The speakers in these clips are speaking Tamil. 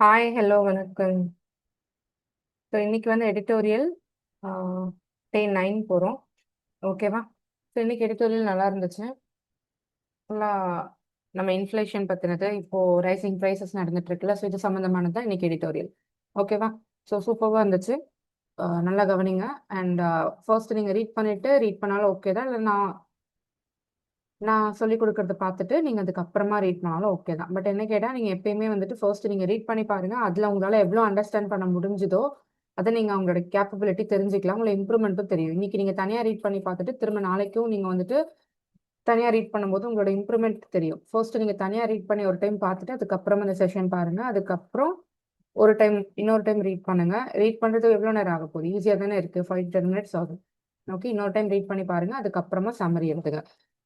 ஹாய் ஹலோ வணக்கம். ஸோ இன்னைக்கு வந்து எடிட்டோரியல் டே 9 போகிறோம். ஓகேவா? ஸோ இன்னைக்கு எடிட்டோரியல் நல்லா இருந்துச்சு. ஃபுல்லாக நம்ம இன்ஃப்ளேஷன் பற்றினது, இப்போது ரைசிங் ப்ரைஸஸ் நடந்துட்டு இருக்குல்ல, ஸோ இது சம்மந்தமானது தான் இன்னைக்கு எடிட்டோரியல். ஓகேவா? ஸோ சூப்பராக இருந்துச்சு. நல்லா கவனிங்க. அண்ட் ஃபர்ஸ்ட் நீங்கள் ரீட் பண்ணாலும் ஓகே தான், இல்லை நான் நான் சொல்லிக் கொடுக்கறத பார்த்துட்டு நீங்கள் அதுக்கப்புறமா ரீட் பண்ணாலும் ஓகே தான். பட் என்ன கேட்டால், நீங்கள் எப்பயுமே வந்துட்டு ஃபர்ஸ்ட் நீங்கள் ரீட் பண்ணி பாருங்கள். அதில் உங்களால் எவ்வளோ அண்டர்ஸ்டாண்ட் பண்ண முடிஞ்சுதோ அதை நீங்கள் அவங்களோட கேப்பபிலிட்டி தெரிஞ்சுக்கலாம், உங்களை இம்ப்ரூவ்மெண்ட்டும் தெரியும். இன்னைக்கு நீங்கள் தனியாக ரீட் பண்ணி பார்த்துட்டு திரும்ப நாளைக்கும் நீங்கள் வந்துட்டு தனியாக ரீட் பண்ணும்போது உங்களோட இம்ப்ரூவ்மெண்ட் தெரியும். ஃபர்ஸ்ட் நீங்கள் தனியாக ரீட் பண்ணி ஒரு டைம் பார்த்துட்டு அதுக்கப்புறமா இந்த செஷன் பாருங்கள். அதுக்கப்புறம் ஒரு டைம் இன்னொரு டைம் ரீட் பண்ணுங்க. ரீட் பண்ணுறது எவ்வளோ நேரம் ஆக போகுது? ஈஸியாக தானே இருக்குது, 5 to 10 minutes ஆகும். ஓகே, இன்னொரு டைம் ரீட் பண்ணி பாருங்க. அதுக்கப்புறமா சம்மரி எழுதுங்க.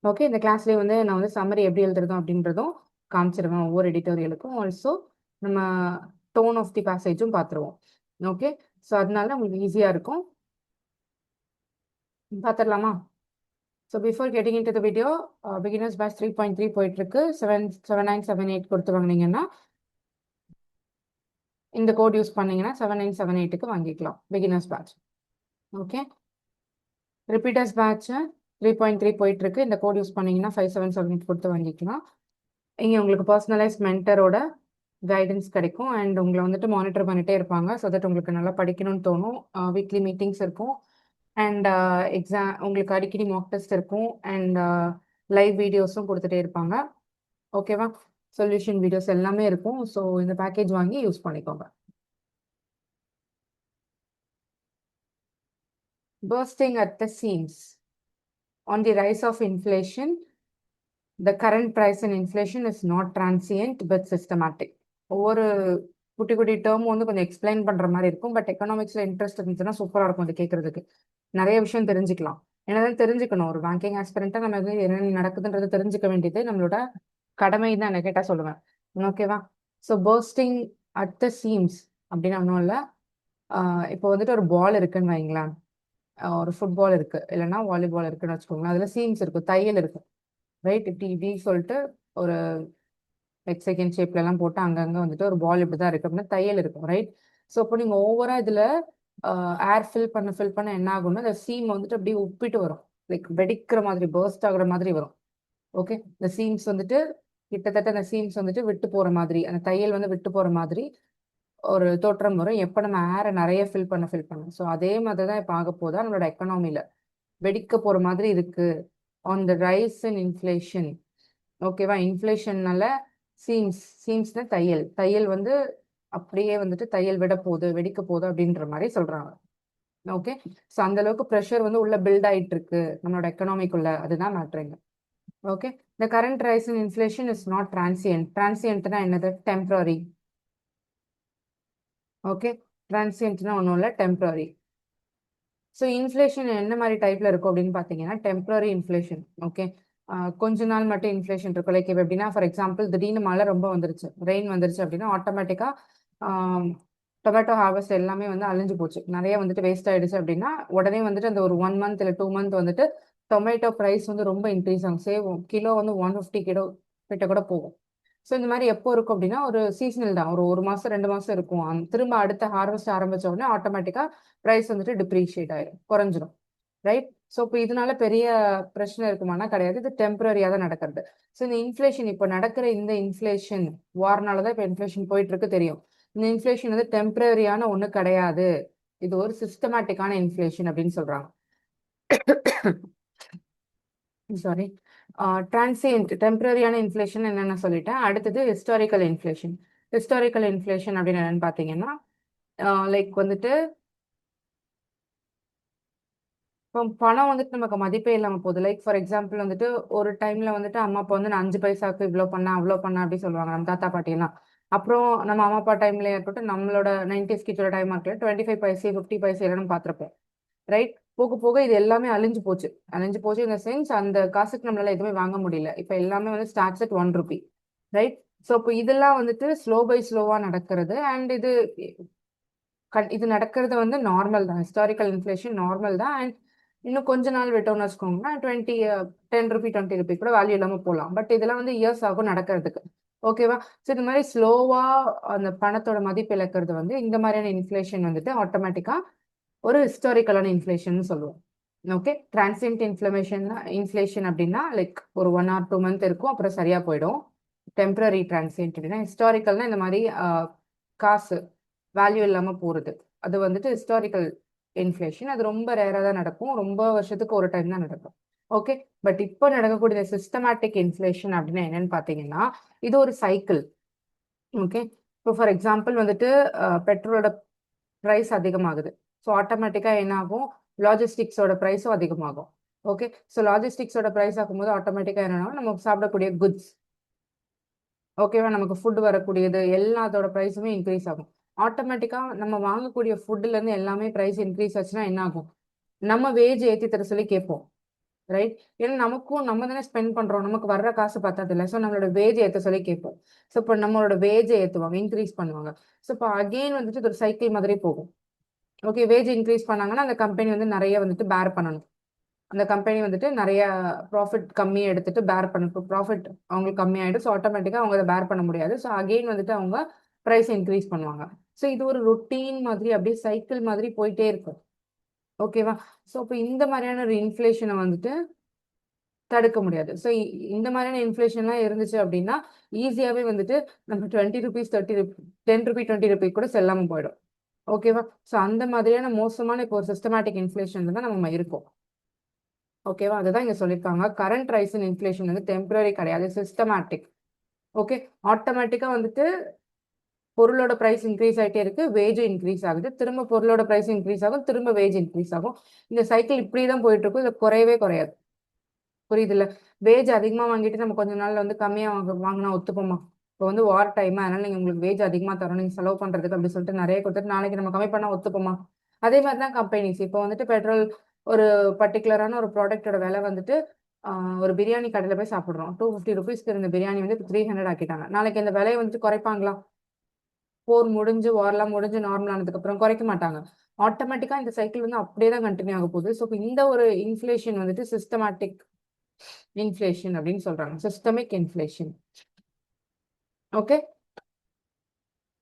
ஓகே, இந்த கிளாஸ்லேயே வந்து நான் வந்து சம்மரி எப்படி எழுதுறதும் அப்படின்றதும் காமிச்சிருவேன் ஒவ்வொரு எடிட்டோரியலுக்கும். ஆல்சோ நம்ம டோன் ஆஃப் தி பேசேஜும் பார்த்துருவோம். ஓகே, ஸோ அதனால உங்களுக்கு ஈஸியாக இருக்கும். பார்த்துடலாமா? So before getting in to the video, beginners batch 3.3 போயிட்டு இருக்கு. 77978 கொடுத்து வாங்கினீங்கன்னா இந்த கோட் யூஸ் பண்ணீங்கன்னா 7978க்கு வாங்கிக்கலாம் beginners batch. Okay, repeaters batch 3.3 போயிட்டு இருக்கு. இந்த கோட் யூஸ் பண்ணீங்கன்னா 5778 கொடுத்து வாங்கிக்கலாம். இங்கே உங்களுக்கு பர்சனலைஸ் மென்டரோட கைடன்ஸ் கிடைக்கும். அண்ட் உங்களை வந்துட்டு மானிட்டர் பண்ணிட்டே இருப்பாங்க, ஸோ தட் உங்களுக்கு நல்லா படிக்கணும்னு தோணும். வீக்லி மீட்டிங்ஸ் இருக்கும். அண்ட் உங்களுக்கு அடிக்கடி மாக் டெஸ்ட் இருக்கும். அண்ட் லைவ் வீடியோஸும் கொடுத்துட்டே இருப்பாங்க. ஓகேவா? சொல்யூஷன் வீடியோஸ் எல்லாமே இருக்கும். ஸோ இந்த பேக்கேஜ் வாங்கி யூஸ் பண்ணிக்கோங்க. Bursting at the seams. On the rise of inflation, the current price in inflation is not transient but systematic. ஒவ்வொரு குட்டி குட்டி டேர்ம் வந்து கொஞ்சம் எக்ஸ்பிளைன் பண்ற மாதிரி இருக்கும். பட் எக்கனாமிக்ஸ்ல இன்ட்ரெஸ்ட் இருந்துச்சுன்னா சூப்பரா இருக்கும் அது கேட்கறதுக்கு. நிறைய விஷயம் தெரிஞ்சுக்கலாம். என்னதான் தெரிஞ்சுக்கணும், ஒரு பேங்கிங் ஆஸ்பிரண்டா நம்ம வந்து என்ன நடக்குதுன்றது தெரிஞ்சுக்க வேண்டியது நம்மளோட கடமை தான் என்ன கேட்டா சொல்லுவேன். ஓகேவா? So bursting at the seems அப்படின்னு ஒன்றும் இல்லை. இப்போ வந்துட்டு ஒரு பால் இருக்குன்னு வைங்களேன். ஒரு ஃபுட்பால் இருக்கு, இல்லைன்னா வாலிபால் இருக்குன்னு வச்சுக்கோங்களேன். அதுல சீம்ஸ் இருக்கும், தையல் இருக்கு. ரைட், இப்படி இப்படி சொல்லிட்டு ஒரு செகண்ட் ஷேப்ல எல்லாம் போட்டு அங்கங்க வந்துட்டு ஒரு பால் இப்படிதான் இருக்கு அப்படின்னா தையல் இருக்கும். ரைட். ஸோ இப்போ நீங்க ஓவரா இதுல ஏர் ஃபில் பண்ண என்ன ஆகும்னா அந்த சீம் வந்துட்டு அப்படியே உப்பிட்டு வரும். லைக் வெடிக்கிற மாதிரி, பர்ஸ்ட் ஆகுற மாதிரி வரும். ஓகே, இந்த சீம்ஸ் வந்துட்டு கிட்டத்தட்ட அந்த சீம்ஸ் வந்துட்டு விட்டு போற மாதிரி, அந்த தையல் வந்து விட்டு போற மாதிரி ஒரு தோற்றம் வரும் எப்ப நம்ம ஏரை நிறைய ஃபில் பண்ண. ஸோ அதே மாதிரி தான் இப்போ ஆக போதா நம்மளோட எக்கனாமில வெடிக்க போற மாதிரி இருக்கு. On the rise in inflation. ஓகேவா? இன்ஃப்ளேஷன்னால சீம்ஸ்னா தையல், தையல் வந்து அப்படியே வந்துட்டு தையல் விட போகுது, வெடிக்க போகுது அப்படின்ற மாதிரி சொல்றாங்க. ஓகே, ஸோ அந்த அளவுக்கு ப்ரெஷர் வந்து உள்ள பில்ட் ஆயிட்டு இருக்கு நம்மளோட எக்கனாமிக்குள்ள, அதுதான் மேட்ருங்க. Okay, the current rise in inflation is not transient. டிரான்சியன்ட்னா என்னது? டெம்பரரி. ஓகே, டிரான்சியன்ட்னா ஒன்றும் இல்லை, டெம்பரரி. ஸோ இன்ஃப்ளேஷன் என்ன மாதிரி டைப்ல இருக்கும் அப்படின்னு பார்த்தீங்கன்னா டெம்பரரி இன்ஃப்ளேஷன். ஓகே, கொஞ்ச நாள் மட்டும் இன்ஃப்ளேஷன் இருக்கும். லைக் இப்போ எப்படின்னா, ஃபார் எக்ஸாம்பிள் திடீர்னு மழை ரொம்ப வந்துருச்சு, ரெயின் வந்துருச்சு அப்படின்னா ஆட்டோமேட்டிக்கா டொமேட்டோ ஹார்வெஸ்ட் எல்லாமே வந்து அழிஞ்சு போச்சு, நிறைய வந்துட்டு வேஸ்ட் ஆயிடுச்சு அப்படின்னா உடனே வந்துட்டு அந்த ஒரு 1 month இல்லை 2 month வந்துட்டு டொமேட்டோ ப்ரைஸ் வந்து ரொம்ப இன்க்ரீஸ் ஆகும். கிலோ வந்து 150 கிலோ கிட்ட கூட போகும். ஸோ இந்த மாதிரி எப்போ இருக்கும் அப்படின்னா ஒரு சீசனல் தான், ஒரு 1 மாசம் 2 மாசம் இருக்கும். திரும்ப அடுத்த ஹார்வெஸ்ட் ஆரம்பிச்ச உடனே ஆட்டோமேட்டிக்கா ப்ரைஸ் வந்துட்டு டிப்ரீஷியேட் ஆயிடும், குறைஞ்சிரும். ரைட். ஸோ இப்போ இதனால பெரிய பிரச்சனை இருக்குமானா கிடையாது, இது டெம்பரரியா தான் நடக்கிறது. ஸோ இந்த இன்ஃப்ளேஷன், இப்போ நடக்கிற இந்த இன்ஃப்ளேஷன் வார்னால தான் இப்போ இன்ஃப்ளேஷன் போயிட்டு இருக்கு தெரியும். இந்த இன்ஃப்ளேஷன் வந்து டெம்பரரியான ஒண்ணு கிடையாது, இது ஒரு சிஸ்டமேட்டிக்கான இன்ஃப்ளேஷன் அப்படின்னு சொல்றாங்க. சாரி, டிரான்சியன்ட் டெம்பரரியான இன்ஃப்ளேஷன் என்னென்ன சொல்லிட்டேன். அடுத்தது ஹிஸ்டாரிக்கல் இன்ஃப்ளேஷன். ஹிஸ்டாரிக்கல் இன்ஃப்ளேஷன் அப்படின்னு என்னன்னு பார்த்தீங்கன்னா, லைக் வந்துட்டு இப்போ பணம் வந்துட்டு நமக்கு மதிப்பே இல்லாம போகுது. லைக் ஃபார் எக்ஸாம்பிள் வந்துட்டு ஒரு டைம்ல வந்துட்டு அம்மா அப்பா வந்து நான் 5 பைசாக்கு இவ்வளோ பண்ண அவ்வளோ பண்ண அப்படி சொல்லுவாங்க நம்ம தாத்தா பாட்டி எல்லாம். அப்புறம் நம்ம அம்மா அப்பா டைம்ல இருக்கட்டும், நம்மளோட 90s கிட்ஸோட டைமா இருக்கட்டும், 25 பைசே 50 பைசே எல்லாம் நம்ம பார்த்துருப்போம். ரைட். போக போக இது எல்லாமே அழிஞ்சு போச்சு. அழிஞ்சு போச்சு இந்த சென்ஸ், அந்த காசுக்கு நம்மளால எதுவுமே வாங்க முடியல. இப்போ எல்லாமே வந்து starts at 1 Ruby. Right. So இப்போ இதெல்லாம் வந்துட்டு ஸ்லோ பை ஸ்லோவா நடக்கிறது. அண்ட் இது நடக்கிறது வந்து நார்மல் தான், ஹிஸ்டாரிக்கல் இன்ஃப்ளேஷன் நார்மல் தான். அண்ட் இன்னும் கொஞ்ச நாள் விட்டோம்னு வச்சுக்கோங்கன்னா 10 ரூபி 20 ரூபி கூட வேல்யூ இல்லாமல் போகலாம். பட் இதெல்லாம் வந்து இயர்ஸ் ஆகும் நடக்கிறதுக்கு. ஓகேவா? ஸோ இந்த மாதிரி ஸ்லோவா அந்த பணத்தோட மதிப்பு இழக்கிறது வந்து இந்த மாதிரியான இன்ஃப்ளேஷன் வந்துட்டு ஆட்டோமேட்டிக்கா ஒரு ஹிஸ்டாரிக்கலான இன்ஃப்ளேஷன் சொல்லுவோம். ஓகே, டிரான்சியன்ட் இன்ஃப்ளேஷன் அப்படின்னா லைக் ஒரு 1 or 2 month இருக்கும், அப்புறம் சரியா போயிடும். டெம்பரரி டிரான்சியன்ட் அப்படின்னா, ஹிஸ்டாரிக்கல்னா இந்த மாதிரி காசு வேல்யூ இல்லாம போறது, அது வந்துட்டு ஹிஸ்டாரிக்கல் இன்ஃப்ளேஷன். அது ரொம்ப ரேரா தான் நடக்கும், ரொம்ப வருஷத்துக்கு ஒரு டைம் தான் நடக்கும். ஓகே, பட் இப்போ நடக்கக்கூடிய சிஸ்டமேட்டிக் இன்ஃப்ளேஷன் அப்படின்னா என்னன்னு பார்த்தீங்கன்னா, இது ஒரு சைக்கிள். ஓகே, இப்போ ஃபார் எக்ஸாம்பிள் வந்துட்டு பெட்ரோலோட ப்ரைஸ் அதிகமாகுது. ஸோ ஆட்டோமேட்டிக்காக என்ன ஆகும், லாஜிஸ்டிக்ஸோட ப்ரைஸும் அதிகமாகும். ஓகே, ஸோ லாஜிஸ்டிக்ஸோட ப்ரைஸ் ஆகும்போது ஆட்டோமேட்டிக்காக என்னன்னா நம்ம சாப்பிடக்கூடிய குட்ஸ், ஓகேவா, நமக்கு ஃபுட் வரக்கூடியது எல்லாத்தோட ப்ரைஸுமே இன்க்ரீஸ் ஆகும். ஆட்டோமேட்டிக்காக நம்ம வாங்கக்கூடிய ஃபுட்டுலேருந்து எல்லாமே ப்ரைஸ் இன்க்ரீஸ் ஆச்சுன்னா என்ன ஆகும், நம்ம வேஜ் ஏற்றி தர சொல்லி கேட்போம், ரைட்? ஏன்னா நமக்கும் நம்ம தானே ஸ்பெண்ட் பண்றோம், நமக்கு வர்ற காசு பத்தாது இல்லை. ஸோ நம்மளோட வேஜ் ஏற்ற சொல்லி கேட்போம். ஸோ இப்போ நம்மளோட வேஜை ஏற்றுவாங்க, இன்க்ரீஸ் பண்ணுவாங்க. ஸோ இப்போ அகெயின் வந்துட்டு இது ஒரு சைக்கிள் மாதிரி போகும். ஓகே, வேஜ் இன்க்ரீஸ் பண்ணாங்கன்னா அந்த கம்பெனி வந்து நிறைய வந்துட்டு பேர் பண்ணணும். அந்த கம்பெனி வந்துட்டு நிறைய ப்ராஃபிட் கம்மியாக எடுத்துட்டு பேர் பண்ணணும். ப்ராஃபிட் அவங்களுக்கு கம்மியாயிடும். ஸோ ஆட்டோமேட்டிக்காக அவங்க அதை பேர் பண்ண முடியாது. ஸோ அகெயின் வந்துட்டு அவங்க ப்ரைஸ் இன்க்ரீஸ் பண்ணுவாங்க. ஸோ இது ஒரு ரொட்டீன் மாதிரி அப்படியே சைக்கிள் மாதிரி போயிட்டே இருக்கும். ஓகேவா? ஸோ இப்போ இந்த மாதிரியான ஒரு இன்ஃப்ளேஷனை வந்துட்டு தடுக்க முடியாது. ஸோ இந்த மாதிரியான இன்ஃப்ளேஷன்லாம் இருந்துச்சு அப்படின்னா ஈஸியாகவே வந்துட்டு நம்ம 20 rupees 30 rupees 10 rupees 20 rupees கூட செல்லாமல் போயிடும். ஓகேவா? ஸோ அந்த மாதிரியான மோசமான இப்போ ஒரு சிஸ்டமேட்டிக் இன்ஃப்ளேஷன் தான் நம்ம இருக்கோம். ஓகேவா? அதுதான் இங்கே சொல்லியிருக்காங்க. கரண்ட் ரைஸ் இன் இன்ஃப்ளேஷன் வந்து டெம்பரரி கிடையாது, சிஸ்டமேட்டிக். ஓகே, ஆட்டோமேட்டிக்காக வந்துட்டு பொருளோட ப்ரைஸ் இன்க்ரீஸ் ஆகிட்டே இருக்கு, வேஜ் இன்க்ரீஸ் ஆகுது, திரும்ப பொருளோட ப்ரைஸ் இன்க்ரீஸ் ஆகும், திரும்ப வேஜ் இன்க்ரீஸ் ஆகும். இந்த சைக்கிள் இப்படி தான் போயிட்டு இருக்கும், இது குறையவே குறையாது. புரியுதுல்ல? வேஜ் அதிகமாக வாங்கிட்டு நம்ம கொஞ்ச நாள்ல வந்து கம்மியாக வாங்கினா ஒத்துப்போமா? இப்போ வந்து வார் டைம், அதனால நீங்கள் உங்களுக்கு வேஜ் அதிகமாக தரோம், நீங்கள் செலவு பண்ணுறதுக்கு அப்படி சொல்லிட்டு நிறைய கொடுத்துட்டு நாளைக்கு நம்ம கம்மி பண்ணால் ஒத்துப்போமா? அதே மாதிரி தான் கம்பெனிஸ். இப்போ வந்துட்டு பெட்ரோல் ஒரு பர்டிகுலரான ஒரு ப்ராடக்ட்டோட விலை வந்துட்டு ஒரு பிரியாணி கடையில் போய் சாப்பிட்றோம், 250 rupees இருந்த பிரியாணி வந்து இப்போ 300 ஆக்கிட்டாங்க. நாளைக்கு அந்த விலையை வந்துட்டு குறைப்பாங்களா? போர் முடிஞ்சு வார்லாம் முடிஞ்சு நார்மல் ஆனதுக்கப்புறம் குறைக்க மாட்டாங்க. ஆட்டோமேட்டிக்காக இந்த சைக்கிள் வந்து அப்படியே தான் கண்டினியூ ஆக போகுது. ஸோ இந்த ஒரு இன்ஃப்ளேஷன் வந்துட்டு சிஸ்டமேட்டிக் இன்ஃப்ளேஷன் அப்படின்னு சொல்றாங்க, systemic inflation. Okay,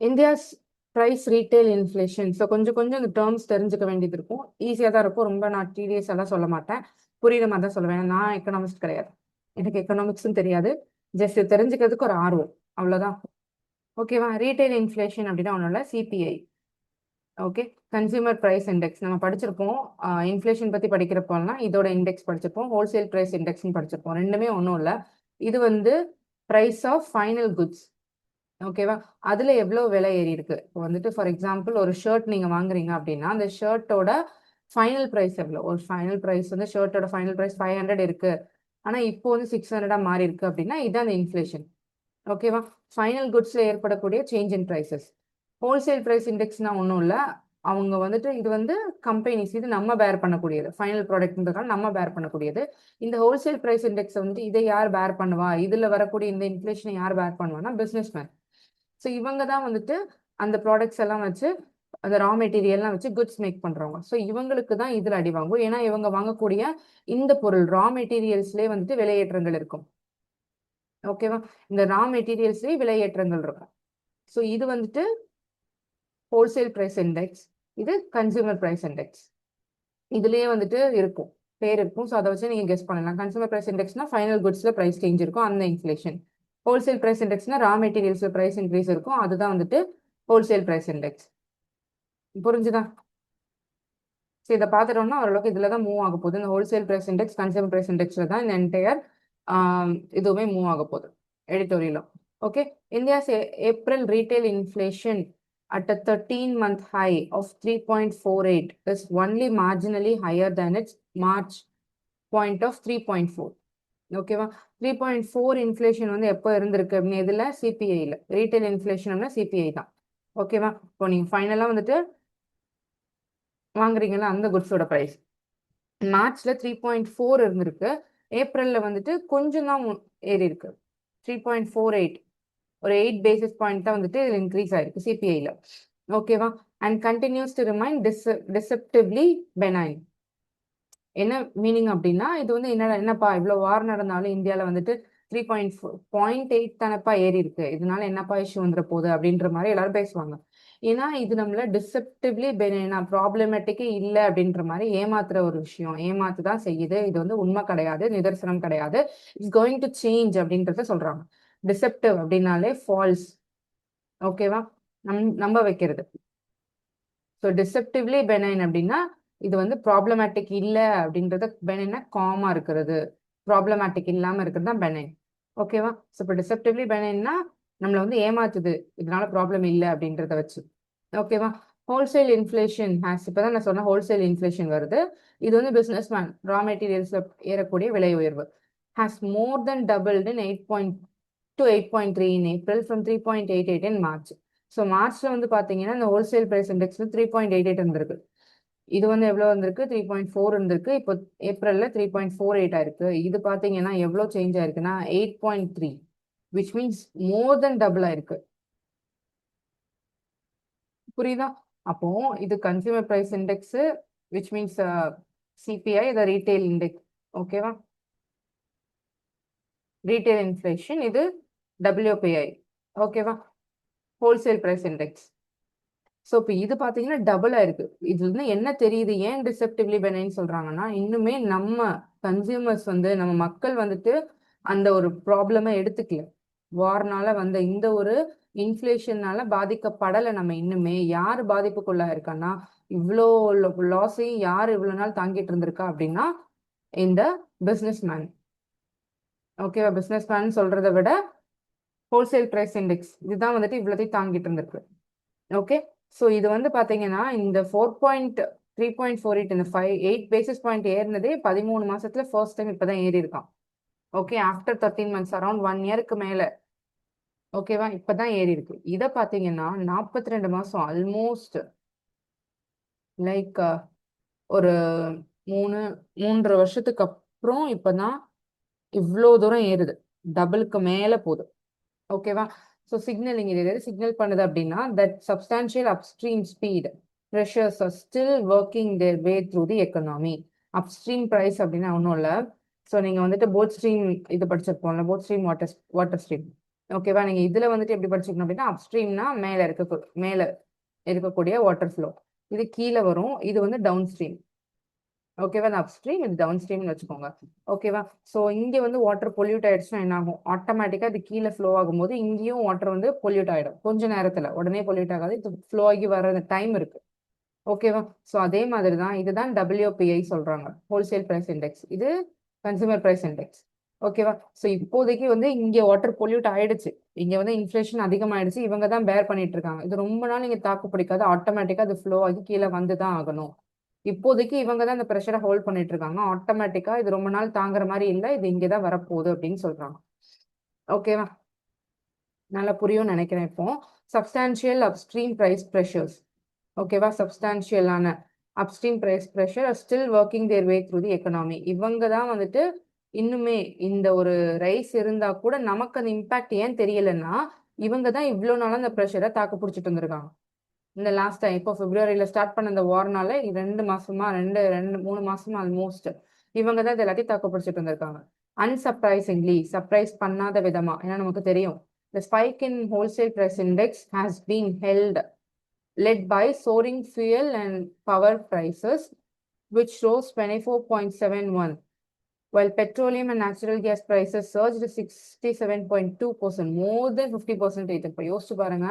India's price retail inflation. So கொஞ்சம் கொஞ்சம் இந்த டேர்ம்ஸ் தெரிஞ்சுக்க வேண்டியது இருக்கும். ஈஸியாக தான் இருக்கும், ரொம்ப நான் டிடிஎஸ் எல்லாம் சொல்ல மாட்டேன், புரியுற மாதிரி தான் சொல்லுவேன். நான் எக்கனாமிக்ஸ் கிடையாது, எனக்கு எக்கனாமிக்ஸும் தெரியாது, ஜஸ்ட் தெரிஞ்சுக்கிறதுக்கு ஒரு ஆர்வம், அவ்வளோதான். ஓகேவா? ரீட்டைல் இன்ஃப்ளேஷன் அப்படின்னா ஒன்றும் இல்லை, CPI. Okay, consumer price index நம்ம படிச்சிருப்போம். இன்ஃப்ளேஷன் பற்றி படிக்கிறப்போம்னா இதோட இண்டெக்ஸ் படிச்சிருப்போம், ஹோல்சேல் ப்ரைஸ் இண்டெக்ஸ்னு படிச்சிருப்போம். ரெண்டுமே ஒன்றும் இல்லை, இது வந்து ப்ரைஸ் ஆஃப் ஃபைனல் குட்ஸ். ஓகேவா? அதில் எவ்வளோ விலை ஏறி இருக்கு. இப்போ வந்துட்டு ஃபார் எக்ஸாம்பிள் ஒரு ஷர்ட் நீங்கள் வாங்குறீங்க அப்படின்னா அந்த ஷர்ட்டோட ஃபைனல் ப்ரைஸ் எவ்வளோ, ஒரு ஃபைனல் ப்ரைஸ் வந்து ஷர்ட்டோட ஃபைனல் ப்ரைஸ் 500 இருக்கு, ஆனால் இப்போ வந்து 600 மாறி இருக்கு அப்படின்னா இதுதான் அந்த இன்ஃப்ளேஷன். ஓகேவா? ஃபைனல் குட்ஸில் ஏற்படக்கூடிய change in prices. Wholesale price இண்டெக்ஸ்னா ஒன்றும் இல்லை, அவங்க வந்துட்டு இது வந்து கம்பெனிஸ், இது நம்ம பேர் பண்ணக்கூடியது, ஃபைனல் ப்ராடக்ட்ன்றதால நம்ம பேர் பண்ணக்கூடியது. இந்த ஹோல்சேல் ப்ரைஸ் இண்டெக்ஸ் வந்து இதை யார் பேர் பண்ணுவா, இதில் வரக்கூடிய இந்த இன்ஃப்ளேஷனை யார் பேர் பண்ணுவான்னா பிஸ்னஸ் மேன். ஸோ இவங்க தான் வந்துட்டு அந்த ப்ராடக்ட்ஸ் எல்லாம் வச்சு அந்த ரா மெட்டீரியல்லாம் வச்சு குட்ஸ் மேக் பண்ணுறவங்க. ஸோ இவங்களுக்கு தான் இதில் அடி வாங்கும், ஏன்னா இவங்க வாங்கக்கூடிய இந்த பொருள் ரா மெட்டீரியல்ஸ்லேயே வந்துட்டு விலையேற்றங்கள் இருக்கும். ஓகேவா? இந்த ரா மெட்டீரியல்ஸ்லேயே விலையேற்றங்கள் இருக்கும். ஸோ இது வந்துட்டு ஹோல்சேல் ப்ரைஸ் இண்டெக்ஸ், இது கன்சூமர் ப்ரைஸ் இண்டெக்ஸ். இதுலேயே வந்துட்டு இருக்கும், பேர் இருக்கும். ஸோ அதை வச்சு நீங்கள் கெஸ் பண்ணலாம். கன்சூமர் ப்ரைஸ் இண்டெக்ஸ்னா ஃபைனல் குட்ஸில் ப்ரைஸ் சேஞ்ச் இருக்கும், அந்த இன்ஃப்ளேஷன். ஹோல்சேல் ப்ரைஸ் இண்டெக்ஸ்னா ரா மெட்டீரியல்ஸில் ப்ரைஸ் இன்க்ரீஸ் இருக்கும், அதுதான் வந்துட்டு ஹோல்சேல் ப்ரைஸ் இண்டெக்ஸ். புரிஞ்சுதா? சரி, இதை பார்த்துட்டோம்னா ஓரளவுக்கு இதில் தான் மூவ் ஆக போகுது. இந்த wholesale price index consumer price இண்டெக்ஸில் தான் இந்த என்டையர் இதுவுமே மூவ் ஆக போகுது எடிட்டோரியலும். Okay, India's April retail inflation at a 13-month high of 3.48 is only marginally higher than its March point of 3.4. ஓகேவா? 3.4 இன்ஃப்ளேஷன் வந்து எப்போ இருந்திருக்கு அப்படின்னு இதில் சிபிஐயில், ரீட்டைல் இன்ஃப்ளேஷன் சிபிஐ தான். ஓகேவா? இப்போ நீங்கள் ஃபைனலாக வந்துட்டு வாங்குறீங்களா அந்த குட்ஸோட ப்ரைஸ் மார்ச்ல 3.4 இருந்திருக்கு, ஏப்ரல்ல வந்துட்டு கொஞ்சம் தான் ஏறி இருக்கு, 3.48, ஒரு 8 basis பாயிண்ட் தான் வந்துட்டு இதில் இன்க்ரீஸ் ஆயிருக்கு சிபிஐல. ஓகேவா? And continues to remain deceptively benign. என்ன மீனிங் அப்படின்னா இது வந்து என்னப்பா இவ்வளோ வார் நடந்தாலும் இந்தியாவில் வந்துட்டு 0.8 தானப்பா ஏறி இருக்கு, இதனால என்னப்பா இஷ்யூ வந்துட போகுது அப்படின்ற மாதிரி எல்லாரும் பேசுவாங்க. ஏன்னா இது நம்மள டிசெப்டிவ்லி பெனினா, ப்ராப்ளமேட்டிக்கே இல்லை அப்படின்ற மாதிரி ஏமாத்துற ஒரு விஷயம், ஏமாத்து தான் செய்யுது. இது வந்து உண்மை கிடையாது, நிதர்சனம் கிடையாது. இட்ஸ் கோயிங் டு சேஞ்ச் அப்படின்றத சொல்றாங்க. டிசெப்டிவ் அப்படின்னாலே ஃபால்ஸ், ஓகேவா, நம்ப வைக்கிறது. ஸோ டிசெப்டிவ்லி பெனைன் அப்படின்னா இது வந்து ப்ராப்ளமேட்டிக் இல்லை அப்படின்றத, பெனைனா காமா இருக்கிறது, ப்ராப்ளமேட்டிக் இல்லாம இருக்கிறது தான் பெனைன். ஓகேவா. ஸோ இப்போ டிசெப்டிவ்லி பெனைன்னா நம்மளை வந்து ஏமாத்துது, இதனால ப்ராப்ளம் இல்லை அப்படின்றத வச்சு. ஓகேவா. ஹோல்சேல் இன்ஃப்ளேஷன் ஹேஸ், இப்போதான் நான் சொன்ன ஹோல்சேல் இன்ஃப்ளேஷன் வருது. இது வந்து பிஸ்னஸ் மேன் ரா மெட்டீரியல்ஸ்ல ஏறக்கூடிய விலை உயர்வு has more then doubled in 8.3 in April from 3.88 in March. So மார்ச்ல வந்து பாத்தீங்கன்னா இந்த ஹோல்சேல் பிரைஸ் இண்டெக்ஸ் 3.88 இருந்திருக்கு. இது வந்து எவ்வளவு வந்திருக்கு, 3.4 இருந்திருக்கு. இப்போ ஏப்ரல்ல 3.48 ஆயிருக்கு. இது பாத்தீங்கன்னா எவ்வளவு சேஞ்ச் ஆயிருக்குன்னா 8.3, which means more then double ஆயிருக்கு. புரியுதா. அப்போ இது consumer price index, which means CPI, இது ரீட்டைல் இண்டெக்ஸ். ஓகேவா. ரீட்டைல் இன்ஃப்ளேஷன், இது டபிள்யூபிஐ. ஓகேவா. Wholesale price index. ஸோ இப்போ இது பார்த்தீங்கன்னா டபுள் ஆயிருக்கு. இதுல இருந்து என்ன தெரியுது, ஏன் டிசெப்டிவ்லி பெனைன்னு சொல்றாங்கன்னா, இன்னுமே நம்ம கன்சியூமர்ஸ் வந்து, நம்ம மக்கள் வந்துட்டு அந்த ஒரு ப்ராப்ளமை எடுத்துக்கல. வார்னால வந்த இந்த ஒரு இன்ஃப்ளேஷன்னால பாதிக்கப்படலை. நம்ம இன்னுமே யார் பாதிப்புக்குள்ளா இருக்கான்னா, இவ்வளோ லாஸையும் யார் இவ்வளோ நாள் தாங்கிட்டு இருந்திருக்கா அப்படின்னா இந்த பிஸ்னஸ் மேன். ஓகேவா. பிஸ்னஸ் மேன் சொல்றதை விட ஹோல்சேல் பிரைஸ் இண்டெக்ஸ் இதுதான் வந்துட்டு இவ்வளோத்தையும் தாங்கிட்டு இருந்திருக்கு. ஓகே. ஸோ இது வந்து பார்த்தீங்கன்னா இந்த 3.48, இந்த 8 பேசிஸ் பாயிண்ட் ஏறினதே 13 மாசத்துல ஃபர்ஸ்ட் டைம் இப்போதான் ஏறி இருக்கான். ஓகே. ஆஃப்டர் 13 months, அரௌண்ட் 1 இயருக்கு மேல. ஓகேவா. இப்பதான் ஏறி இருக்கு. இதை பார்த்தீங்கன்னா 42 மாசம், ஆல்மோஸ்ட் லைக் ஒரு 3.5 வருஷத்துக்கு அப்புறம் இப்பதான் இவ்வளோ தூரம் ஏறுது, டபுளுக்கு மேல போகுது. ஓகேவா. ஸோ சிக்னலிங், இது எது சிக்னல் பண்ணுது அப்படின்னா that substantial upstream speed pressures are still working their way through the economy. Upstream price அப்படின்னா ஒன்றும் இல்லை. ஸோ நீங்கள் வந்துட்டு போட் ஸ்ட்ரீம் இது படிச்சிருப்போம்ல, போட் ஸ்ட்ரீம் வாட்டர் ஸ்ட்ரீம். ஓகேவா. நீங்கள் இதில் வந்துட்டு எப்படி படிச்சிருக்கணும் அப்படின்னா, அப்ஸ்ட்ரீம்னா மேலே இருக்கக்கூடிய வாட்டர் ஃப்ளோ, இது கீழே வரும், இது வந்து டவுன் ஸ்ட்ரீம். ஓகேவா. இந்த அப்ஸ்ட்ரீம், இது டவுன் ஸ்ட்ரீம்னு வச்சுக்கோங்க. ஓகேவா. ஸோ இங்கே வந்து வாட்டர் பொல்யூட் ஆயிடுச்சுன்னா என்ன ஆகும், ஆட்டோமேட்டிக்காக இது கீழே ஃப்ளோ ஆகும்போது இங்கேயும் வாட்டர் வந்து பொல்யூட் ஆகிடும். கொஞ்ச நேரத்தில், உடனே பொல்யூட் ஆகாது, இது ஃப்ளோ ஆகி வர டைம் இருக்கு. ஓகேவா. ஸோ அதே மாதிரி தான் இதுதான் டபிள்யூபிஐ சொல்றாங்க, ஹோல்சேல் பிரைஸ் இண்டெக்ஸ். இது கன்சூமர் பிரைஸ் இண்டெக்ஸ். ஓகேவா. ஸோ இப்போதைக்கு வந்து இங்கே வாட்டர் பொல்யூட் ஆயிடுச்சு, இங்கே வந்து இன்ஃப்ளேஷன் அதிகமாயிடுச்சு, இவங்க தான் பேர் பண்ணிட்டு இருக்காங்க. இது ரொம்ப நாள் நீங்க தாக்கு பிடிக்காது, ஆட்டோமேட்டிக்காக அது ஃப்ளோ ஆகி கீழே வந்து தான் ஆகணும். இப்போதைக்கு இவங்க தான் இந்த ப்ரெஷரை ஹோல்ட் பண்ணிட்டு இருக்காங்க. ஆட்டோமேட்டிக்கா இது ரொம்ப நாள் தாங்குற மாதிரி இல்லை, இது இங்கேதான் வரப்போகுது அப்படின்னு சொல்றாங்க. ஓகேவா. நல்லா புரியும் நினைக்கிறேன். இப்போ சப்ஸ்டான்ஷியல் அப்ஸ்ட்ரீம் பிரைஸ் ப்ரெஷர்ஸ், ஓகேவா, சப்ஸ்டான்ஷியலான upstream price pressure still working their way through the economy. இவங்க தான் வந்துட்டு இன்னுமே இந்த ஒரு ரைஸ் இருந்தா கூட நமக்கு அந்த இம்பாக்ட் ஏன் தெரியலன்னா, இவங்க தான் இவ்வளோ நாளும் அந்த ப்ரெஷரை தாக்கு பிடிச்சிட்டு இருந்திருக்காங்க. இந்த லாஸ்ட் டைம் இப்போ பிப்ரவரியில ஸ்டார்ட் பண்ண இந்த வார்னால 2 மாசமா, 3 மாசமா ஆல்மோஸ்ட் இவங்க தான் இது எல்லாத்தையும் தாக்கு பிடிச்சிட்டு இருந்திருக்காங்க. அன்சர்ப்ரைசிங்லி, சர்ப்ரைஸ் பண்ணாத விதமா, ஏன்னா நமக்கு தெரியும் the spike in wholesale price index has been led by soaring fuel and power prices, which rose 24.71, while petroleum and natural gas prices surged 67.2%, more than 50%. இப்போ யோசிச்சு பாருங்க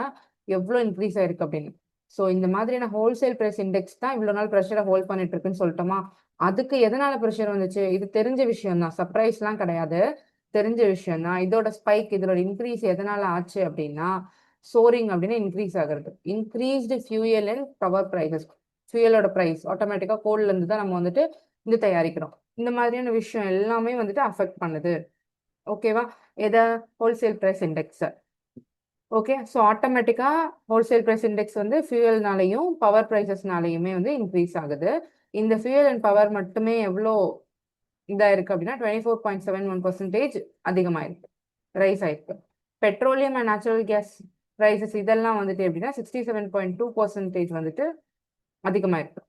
எவ்வளோ இன்க்ரீஸ் ஆயிருக்கு அப்படின்னு. ஸோ இந்த மாதிரியான ஹோல்சேல் பிரைஸ் இண்டெக்ஸ் தான் இவ்வளோ நாள் ப்ரெஷரை ஹோல்ட் பண்ணிட்டு இருக்குன்னு சொல்லிட்டோமா. அதுக்கு எதனால ப்ரெஷர் வந்துச்சு, இது தெரிஞ்ச விஷயம் தான், சர்ப்ரைஸ்லாம் கிடையாது, தெரிஞ்ச விஷயம் தான். இதோட ஸ்பைக், இதோட இன்க்ரீஸ் எதனால ஆச்சு அப்படின்னா, சோரிங் அப்படின்னா இன்க்ரீஸ் ஆகுறது, increased fuel and power prices. ஃபியூயலோட ப்ரைஸ் ஆட்டோமேட்டிக்காக கோல்ட்ல இருந்து தான் நம்ம வந்துட்டு இது தயாரிக்கிறோம். இந்த மாதிரியான விஷயம் எல்லாமே வந்துட்டு அஃபெக்ட் பண்ணுது. ஓகேவா. எதை, wholesale price index. Okay. So ஆட்டோமேட்டிக்காக ஹோல்சேல் ப்ரைஸ் இண்டெக்ஸ் வந்து ஃபியூயல்னாலையும் பவர் ப்ரைசஸ்னாலையுமே வந்து இன்க்ரீஸ் ஆகுது. இந்த ஃபியூயல் அண்ட் பவர் மட்டுமே எவ்வளோ இதாக இருக்குது அப்படின்னா 24.71% அதிகமாயிருக்கு, ரைஸ் ஆயிருக்கு. Petroleum and natural gas prices இதெல்லாம் வந்துட்டு எப்படின்னா 67.2% வந்துட்டு அதிகமாயிருக்கு.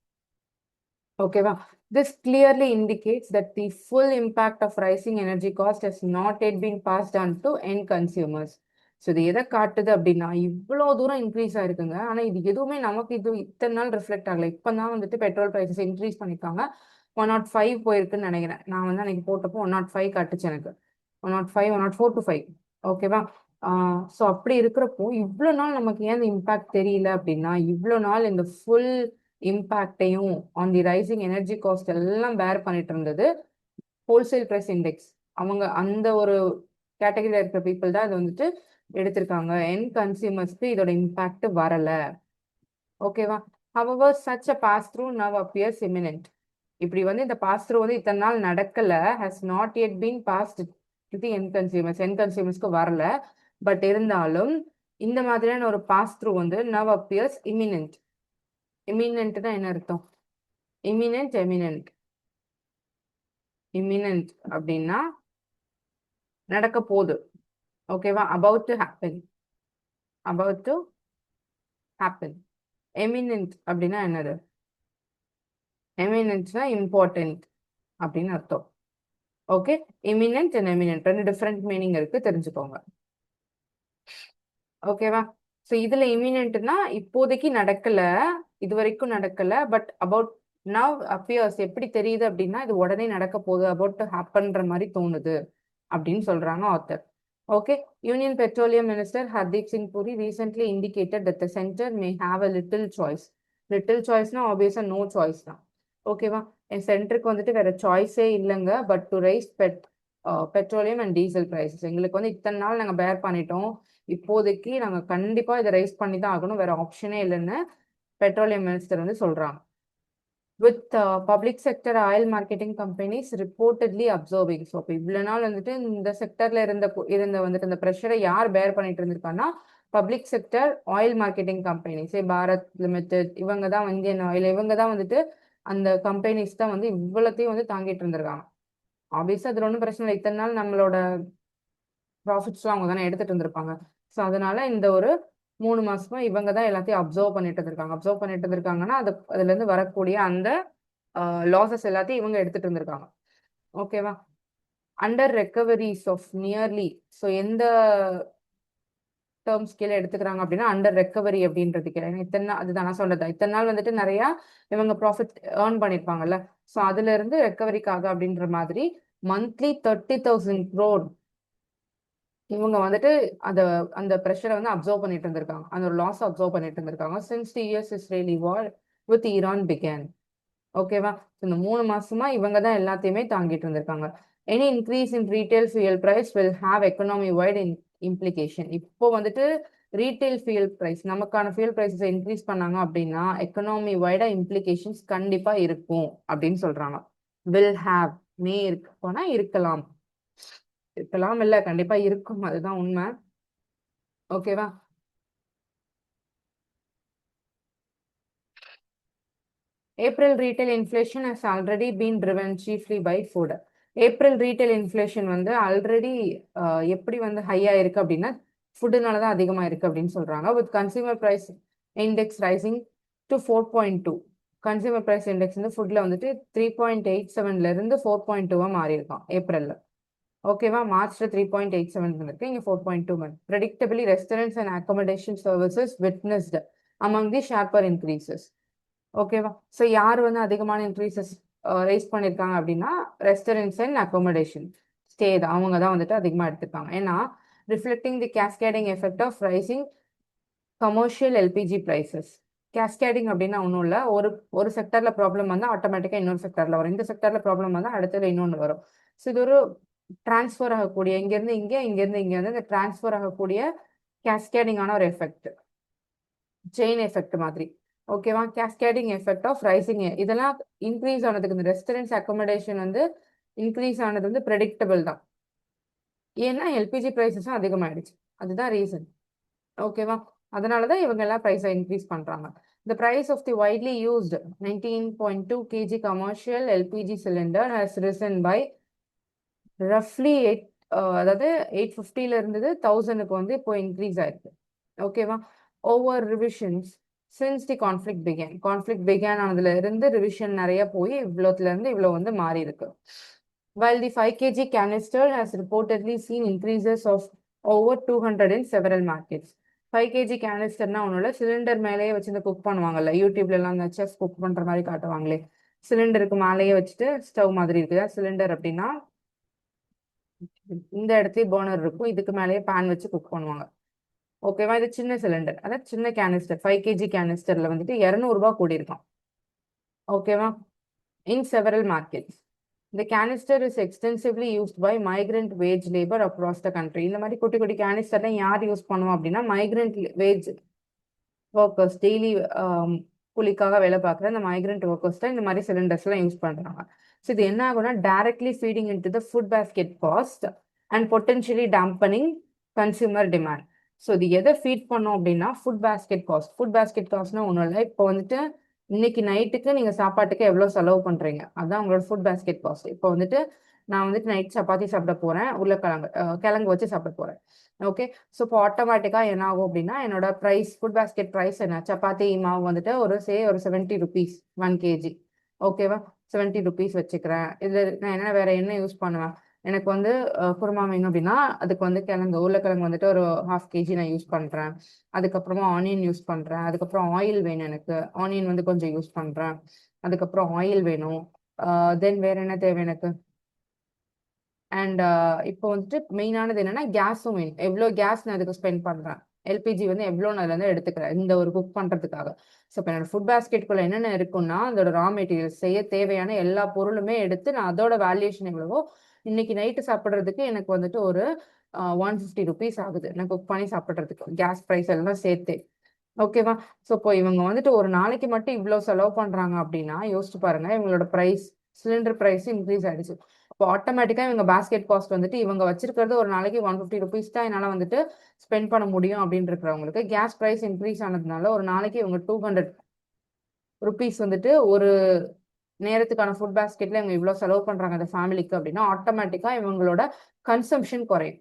ஓகேவா. This clearly indicates that the full impact of rising energy cost has not yet been passed on to end consumers. So இது எதை காட்டுது அப்படின்னா இவ்வளோ தூரம் இன்க்ரீஸ் ஆயிருக்குங்க. ஆனால் இது எதுவுமே நமக்கு இது இத்தனை நாள் ரிஃப்ளெக்ட் ஆகலை. இப்போ தான் வந்துட்டு பெட்ரோல் ப்ரைஸஸ் இன்க்ரீஸ் பண்ணியிருக்காங்க. 105 போயிருக்குன்னு நினைக்கிறேன். நான் வந்து அன்னைக்கு போட்டப்போ 105 காட்டுச்சு எனக்கு. 105, 104 to 5. ஓகேவா? ஸோ அப்படி இருக்கிறப்போ இவ்வளோ நாள் நமக்கு ஏன் இந்த இம்பேக்ட் தெரியல அப்படின்னா இவ்வளோ நாள் இந்த ஃபுல் இம்பேக்டையும் on the rising energy cost எல்லாம் பேர் பண்ணிட்டு இருந்தது ஹோல்சேல் ப்ரைஸ் இண்டெக்ஸ். அவங்க அந்த ஒரு கேட்டகரியில் இருக்கிற பீப்புள் தான் இது வந்துட்டு எடுத்திருக்காங்க. என் கன்சியூமர்ஸ்க்கு இதோட இம்பேக்ட் வரல. ஓகேவா? however such a pass through now appears imminent. இப்படி வந்து இந்த பாஸ் த்ரூ வந்து இத்தனை நாள் நடக்கல, has not yet been passed to the end consumers. என் கன்சியூமர்ஸ்க்கு வரல. பட் இருந்தாலும் இந்த மாதிரியான ஒரு பாஸ் த்ரூ வந்து now appears imminent. imminent தான் என்ன அர்த்தம்? imminent அப்படின்னா நடக்க போகுது. ஓகேவா? about to happen. eminent அப்படின்னா என்னது? eminentனா இம்பார்ட்டன்ட் அப்படின்னு அர்த்தம். ஓகே, இமினன்ட் அண்ட் எமினன்ட் ரெண்டு டிஃப்ரெண்ட் மீனிங் இருக்கு, தெரிஞ்சுக்கோங்க. ஓகேவா? ஸோ இதுல இமினன்ட்னா இப்போதைக்கு நடக்கல, இது வரைக்கும் நடக்கல, பட் அபவுட் நவ் அப்பியர்ஸ். எப்படி தெரியுது அப்படின்னா இது உடனே நடக்க போகுது, அபவுட் டு ஹேப்பன்ற மாதிரி தோணுது அப்படின்னு சொல்றாங்க author. Okay, union petroleum minister Hardeep Singh Puri recently indicated that the center may have a little choice. Little சாய்ஸ்னா ஆப்வியஸா நோ சாய்ஸ் தான். ஓகேவா? என் சென்டருக்கு வந்துட்டு வேற சாய்ஸே இல்லைங்க, but to rise petroleum and diesel prices. எங்களுக்கு வந்து இத்தனை நாள் நாங்கள் பேர் பண்ணிட்டோம், இப்போதைக்கு நாங்கள் கண்டிப்பா இதை ரைஸ் பண்ணி தான் ஆகணும், வேற ஆப்ஷனே இல்லைன்னு பெட்ரோலியம் மினிஸ்டர் வந்து சொல்றாங்க. With public sector oil marketing companies reportedly absorbing. So இப்போ இவ்வளோ நாள் வந்துட்டு இந்த செக்டர்ல இருந்த வந்துட்டு இந்த ப்ரெஷரை யார் பேர் பண்ணிட்டு இருந்திருக்காங்கன்னா public sector oil marketing companies, Bharat limited, இவங்க தான் இந்தியன் ஆயில், இவங்க தான் வந்துட்டு அந்த கம்பெனிஸ் தான் வந்து இவ்வளோத்தையும் வந்து தாங்கிட்டு இருந்திருக்காங்க. ஆப்வியஸா அதுல ஒன்றும் பிரச்சனை இல்லை, இத்தனை நாள் நம்மளோட ப்ராஃபிட்ஸ்லாம் அவங்க தானே எடுத்துட்டு இருந்திருப்பாங்க. ஸோ அதனால இந்த ஒரு 3 மாசமா இவங்க தான் எல்லாத்தையும் அப்சர்வ் பண்ணிட்டு இருக்காங்க. அப்சர்வ் பண்ணிட்டு இருக்காங்கன்னா அதுல இருந்து வரக்கூடிய அந்த லாசஸ் எல்லாத்தையும் இவங்க எடுத்துட்டு இருந்திருக்காங்க. ஓகேவா? Under recoveries of nearly. So எந்த டேர்ம்ஸ் கீழே எடுத்துக்கிறாங்க அப்படின்னா அண்டர் ரெக்கவரி அப்படின்றது கீழே. அதுதான் நான் சொல்றது, இத்தனை நாள் வந்துட்டு நிறைய இவங்க ப்ராஃபிட் ஏர்ன் பண்ணிருப்பாங்கல்ல, ஸோ அதுல இருந்து ரெக்கவரிக்காக அப்படின்ற மாதிரி மந்த்லி 30,000 crore இவங்க வந்துட்டு அந்த ப்ரெஷரை வந்து அப்சர்வ் பண்ணிட்டு இருந்திருக்காங்க, அந்த ஒரு லாஸ் அப்சர்வ் பண்ணிட்டு இருந்திருக்காங்க since the US Israeli war with Iran began. ஓகேவா? இந்த 3 மாசமா இவங்க தான் எல்லாத்தையுமே தாங்கிட்டு இருந்திருக்காங்க. Any increase in retail fuel price will have economy wide implication. இப்போ வந்துட்டு ரீட்டைல் ஃபியூல் பிரைஸ், நமக்கான ஃபியூல் பிரைஸஸ் இன்க்ரீஸ் பண்ணாங்க அப்படின்னா எக்கனாமி வைடா இம்ப்ளிகேஷன்ஸ் கண்டிப்பா இருக்கும் அப்படின்னு சொல்றாங்க. வில் ஹாவ், மே இருக்கு போனா இருக்கலாம், இருக்கலாம் இல்ல கண்டிப்பா இருக்கும், அதுதான் உண்மை. ஓகேவா? April retail inflation has already been driven chiefly by food. April retail inflation வந்து ஆல்ரெடி எப்படி வந்து ஹையா இருக்கு அப்படின்னா ஃபுட்டுனால தான் அதிகமாக இருக்கு அப்படின்னு சொல்றாங்க. With consumer price index rising to 4.2. Consumer price index வந்து ஃபுட்ல வந்துட்டு 3.87ல இருந்து 4.2 மாறி இருக்கான் ஏப்ரல்ல. ஓகேவா? மார்ச்ல 3.87 இருக்கு, இங்க 4.2. Predictably restaurants and accommodation services witnessed among the sharper increases. ஓகேவா? ஸோ யார் வந்து அதிகமான இன்க்ரீசஸ் ரைஸ் பண்ணியிருக்காங்க அப்படின்னா ரெஸ்டாரண்ட்ஸ் அண்ட் அகாமடேஷன் ஸ்டே தான், அவங்க தான் வந்துட்டு அதிகமாக எடுத்திருக்காங்க. ஏன்னா reflecting the cascading effect of rising commercial LPG prices. Cascading அப்படின்னா ஒன்றும் இல்லை, ஒரு செக்டர்ல ப்ராப்ளம் வந்தால் ஆட்டோமேட்டிக்காக இன்னொரு செக்டர்ல வரும், இந்த செக்டர்ல ப்ராப்ளம் வந்தால் அடுத்தது இன்னொன்று வரும். ஸோ இது ஒரு டிரான்ஸ்ஃபர் ஆகக்கூடிய, இங்கேருந்து இங்கே வந்து இந்த டிரான்ஸ்ஃபர் ஆகக்கூடிய கேஸ்கேடிங்கான ஒரு எஃபெக்ட், செயின் எஃபெக்ட் மாதிரி. ஓகேவா? Cascading effect of rising. இதெல்லாம் இன்க்ரீஸ் ஆனதுக்கு இந்த ரெஸ்டாரண்ட்ஸ் அகாமடேஷன் வந்து இன்க்ரீஸ் ஆனது வந்து ப்ரெடிக்டபிள் தான், ஏன்னா எல்பிஜி ப்ரைஸஸும் அதிகமாயிடுச்சு, அதுதான் ரீசன். ஓகேவா? அதனாலதான் இவங்க எல்லாம் ப்ரைஸை இன்க்ரீஸ் பண்றாங்க. The price of the widely used 19.2 kg commercial LPG cylinder has risen by roughly 8, அதாவது 850ல இருந்தது 1000க்கு வந்து இப்போ இன்க்ரீஸ் ஆயிருக்கு. ஓகேவா? Over revisions since the conflict began ஆனதுல இருந்து ரிவிஷன் நிறைய போய் இவ்வளோத்துல இருந்து இவ்வளோ வந்து மாறி இருக்கு. While the 5 kg canister has reportedly seen increases of over 200 in several markets. 5 kg canisterனா ஒன்றும் இல்லை, சிலிண்டர் மேலேயே வச்சு இந்த குக் பண்ணுவாங்கல்ல, யூடியூப்ல எல்லாம் அந்த செஃப் குக் பண்ற மாதிரி காட்டுவாங்களே, சிலிண்டருக்கு மேலேயே வச்சுட்டு ஸ்டவ் மாதிரி இருக்குதா சிலிண்டர் அப்படின்னா, இந்த இடத்துல பர்னர் இருக்கும், இதுக்கு மேலேயே பேன் வச்சு குக் பண்ணுவாங்க. ஓகேவா, இது சின்ன சிலிண்டர், அதாவது சின்ன கேனிஸ்டர். 5 kg கேனிஸ்டர்ல வந்துட்டு 200 ரூபாய் கூடி இருக்கும். ஓகேவா, in several markets. The canister is extensively used by migrant wage labor across the country. இந்த மாதிரி குட்டி குட்டி கேனிஸ்டர்லாம் யார் யூஸ் பண்ணுவோம் அப்படின்னா, மைக்ரண்ட் வேஜ் ஒர்க்கர்ஸ், டெய்லி கூலிக்காக வேலை பார்க்குற இந்த மைக்ரண்ட் ஒர்க்கர்ஸ் தான் இந்த மாதிரி சிலிண்டர்ஸ்லாம் யூஸ் பண்ணுறாங்க. ஸோ இது என்ன ஆகும்னா, directly feeding in to the food basket cost and potentially dampening consumer demand. So இது எதை ஃபீட் பண்ணோம் அப்படின்னா, food basket cost. Food basket காஸ்ட்னா ஒன்றும் இல்லை, இப்போ வந்துட்டு இன்னைக்கு நைட்டுக்கு நீங்க சாப்பாட்டுக்கு எவ்வளவு செலவு பண்றீங்க, அதான் உங்களோட ஃபுட் பேஸ்கெட் காஸ்ட். இப்போ வந்துட்டு நான் வந்துட்டு நைட் சப்பாத்தி சாப்பிட போறேன், உருளைக்கிழங்கு கிழங்கு வச்சு சாப்பிட போறேன். ஓகே, ஸோ இப்போ ஆட்டோமேட்டிக்கா என்ன ஆகும் அப்படின்னா, என்னோட ப்ரைஸ், ஃபுட் பேஸ்கெட் ப்ரைஸ் என்ன, சப்பாத்தி மாவு வந்துட்டு ஒரு 70 rupees 1 kg. ஓகேவா, 70 rupees வச்சுக்கிறேன். இதுல நான் என்ன வேற என்ன யூஸ் பண்ணுவேன், எனக்கு வந்து குருமா வேணும் அப்படின்னா அதுக்கு வந்து உருளைக்கிழங்கு வந்துட்டு ஒரு 1/2 kg நான் யூஸ் பண்றேன். அதுக்கப்புறமா ஆனியன் யூஸ் பண்றேன். அதுக்கப்புறம் ஆயில் வேணும், எனக்கு ஆனியன் வந்து கொஞ்சம் யூஸ் பண்றேன். அதுக்கப்புறம் ஆயில் வேணும். தென் வேற என்ன தேவை எனக்கு, அண்ட் இப்போ வந்துட்டு மெயினானது என்னன்னா கேஸும் வேணும். எவ்வளோ கேஸ் நான் அதுக்கு ஸ்பெண்ட் பண்றேன், எல்பிஜி வந்து எவ்வளோ நான் அதுல இருந்து எடுத்துக்கிறேன் இந்த ஒரு குக் பண்றதுக்காக. ஸோ இப்போ என்னோட ஃபுட் பேஸ்கெட்குள்ள என்னென்ன இருக்குன்னா, அதோட ரா மெட்டீரியல்ஸ், செய்ய தேவையான எல்லா பொருளுமே எடுத்து நான் அதோட வேல்யூஷன் எவ்வளவோ, இன்னைக்கு நைட்டு சாப்பிட்றதுக்கு எனக்கு வந்துட்டு ஒரு 150 rupees ஆகுது நான் குக் பண்ணி சாப்பிட்றதுக்கு, கேஸ் ப்ரைஸ் எல்லாம் சேர்த்து. ஓகேவா, ஸோ இப்போ இவங்க வந்துட்டு ஒரு நாளைக்கு மட்டும் இவ்வளோ செலவு பண்றாங்க அப்படின்னா யோசிச்சு பாருங்க, இவங்களோட ப்ரைஸ், சிலிண்டர் ப்ரைஸ் இன்க்ரீஸ் ஆயிடுச்சு. இப்போ ஆட்டோமேட்டிக்கா இவங்க பேஸ்கெட் காஸ்ட் வந்துட்டு இவங்க வச்சிருக்கிறது ஒரு நாளைக்கு 150 rupees தான் என்னால வந்துட்டு ஸ்பெண்ட் பண்ண முடியும் அப்படின்னு இருக்கிறவங்களுக்கு, கேஸ் ப்ரைஸ் இன்க்ரீஸ் ஆனதுனால ஒரு நாளைக்கு இவங்க 200 rupees வந்துட்டு ஒரு நேரத்துக்கான ஃபுட் பேஸ்கெட்ல இவங்க இவ்வளோ செலவு பண்றாங்க அந்த ஃபேமிலிக்கு அப்படின்னா, ஆட்டோமேட்டிக்கா இவங்களோட கன்சம்ஷன் குறையும்.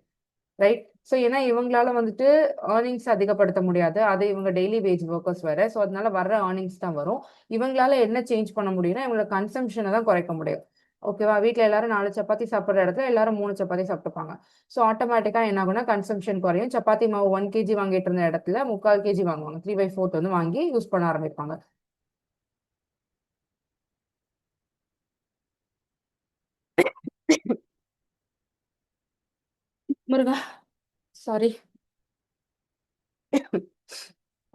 ரைட், ஸோ ஏன்னா இவங்களால வந்துட்டு ஏர்னிங்ஸ் அதிகப்படுத்த முடியாது, அது இவங்க டெய்லி வேஜ் ஒர்க்கர்ஸ் வேற, ஸோ அதனால வர்ற ஏர்னிங்ஸ் தான் வரும். இவங்களால என்ன சேஞ்ச் பண்ண முடியும்னா, இவங்களோட கன்சம்ஷனை தான் குறைக்க முடியும். ஓகேவா, வீட்டில் எல்லாரும் 4 சப்பாத்தி சாப்பிட்ற இடத்துல எல்லாரும் 3 சப்பாத்தி சாப்பிட்டுப்பாங்க. ஸோ ஆட்டோமேட்டிக்கா என்ன ஆகும்னா கன்சம்ஷன் குறையும். சப்பாத்தி மாவு 1 kg வாங்கிட்டு இருந்த இடத்துல 3/4 kg வாங்குவாங்க, 3/4 வந்து வாங்கி யூஸ் பண்ண ஆரம்பிப்பாங்க. முருகா, சாரி.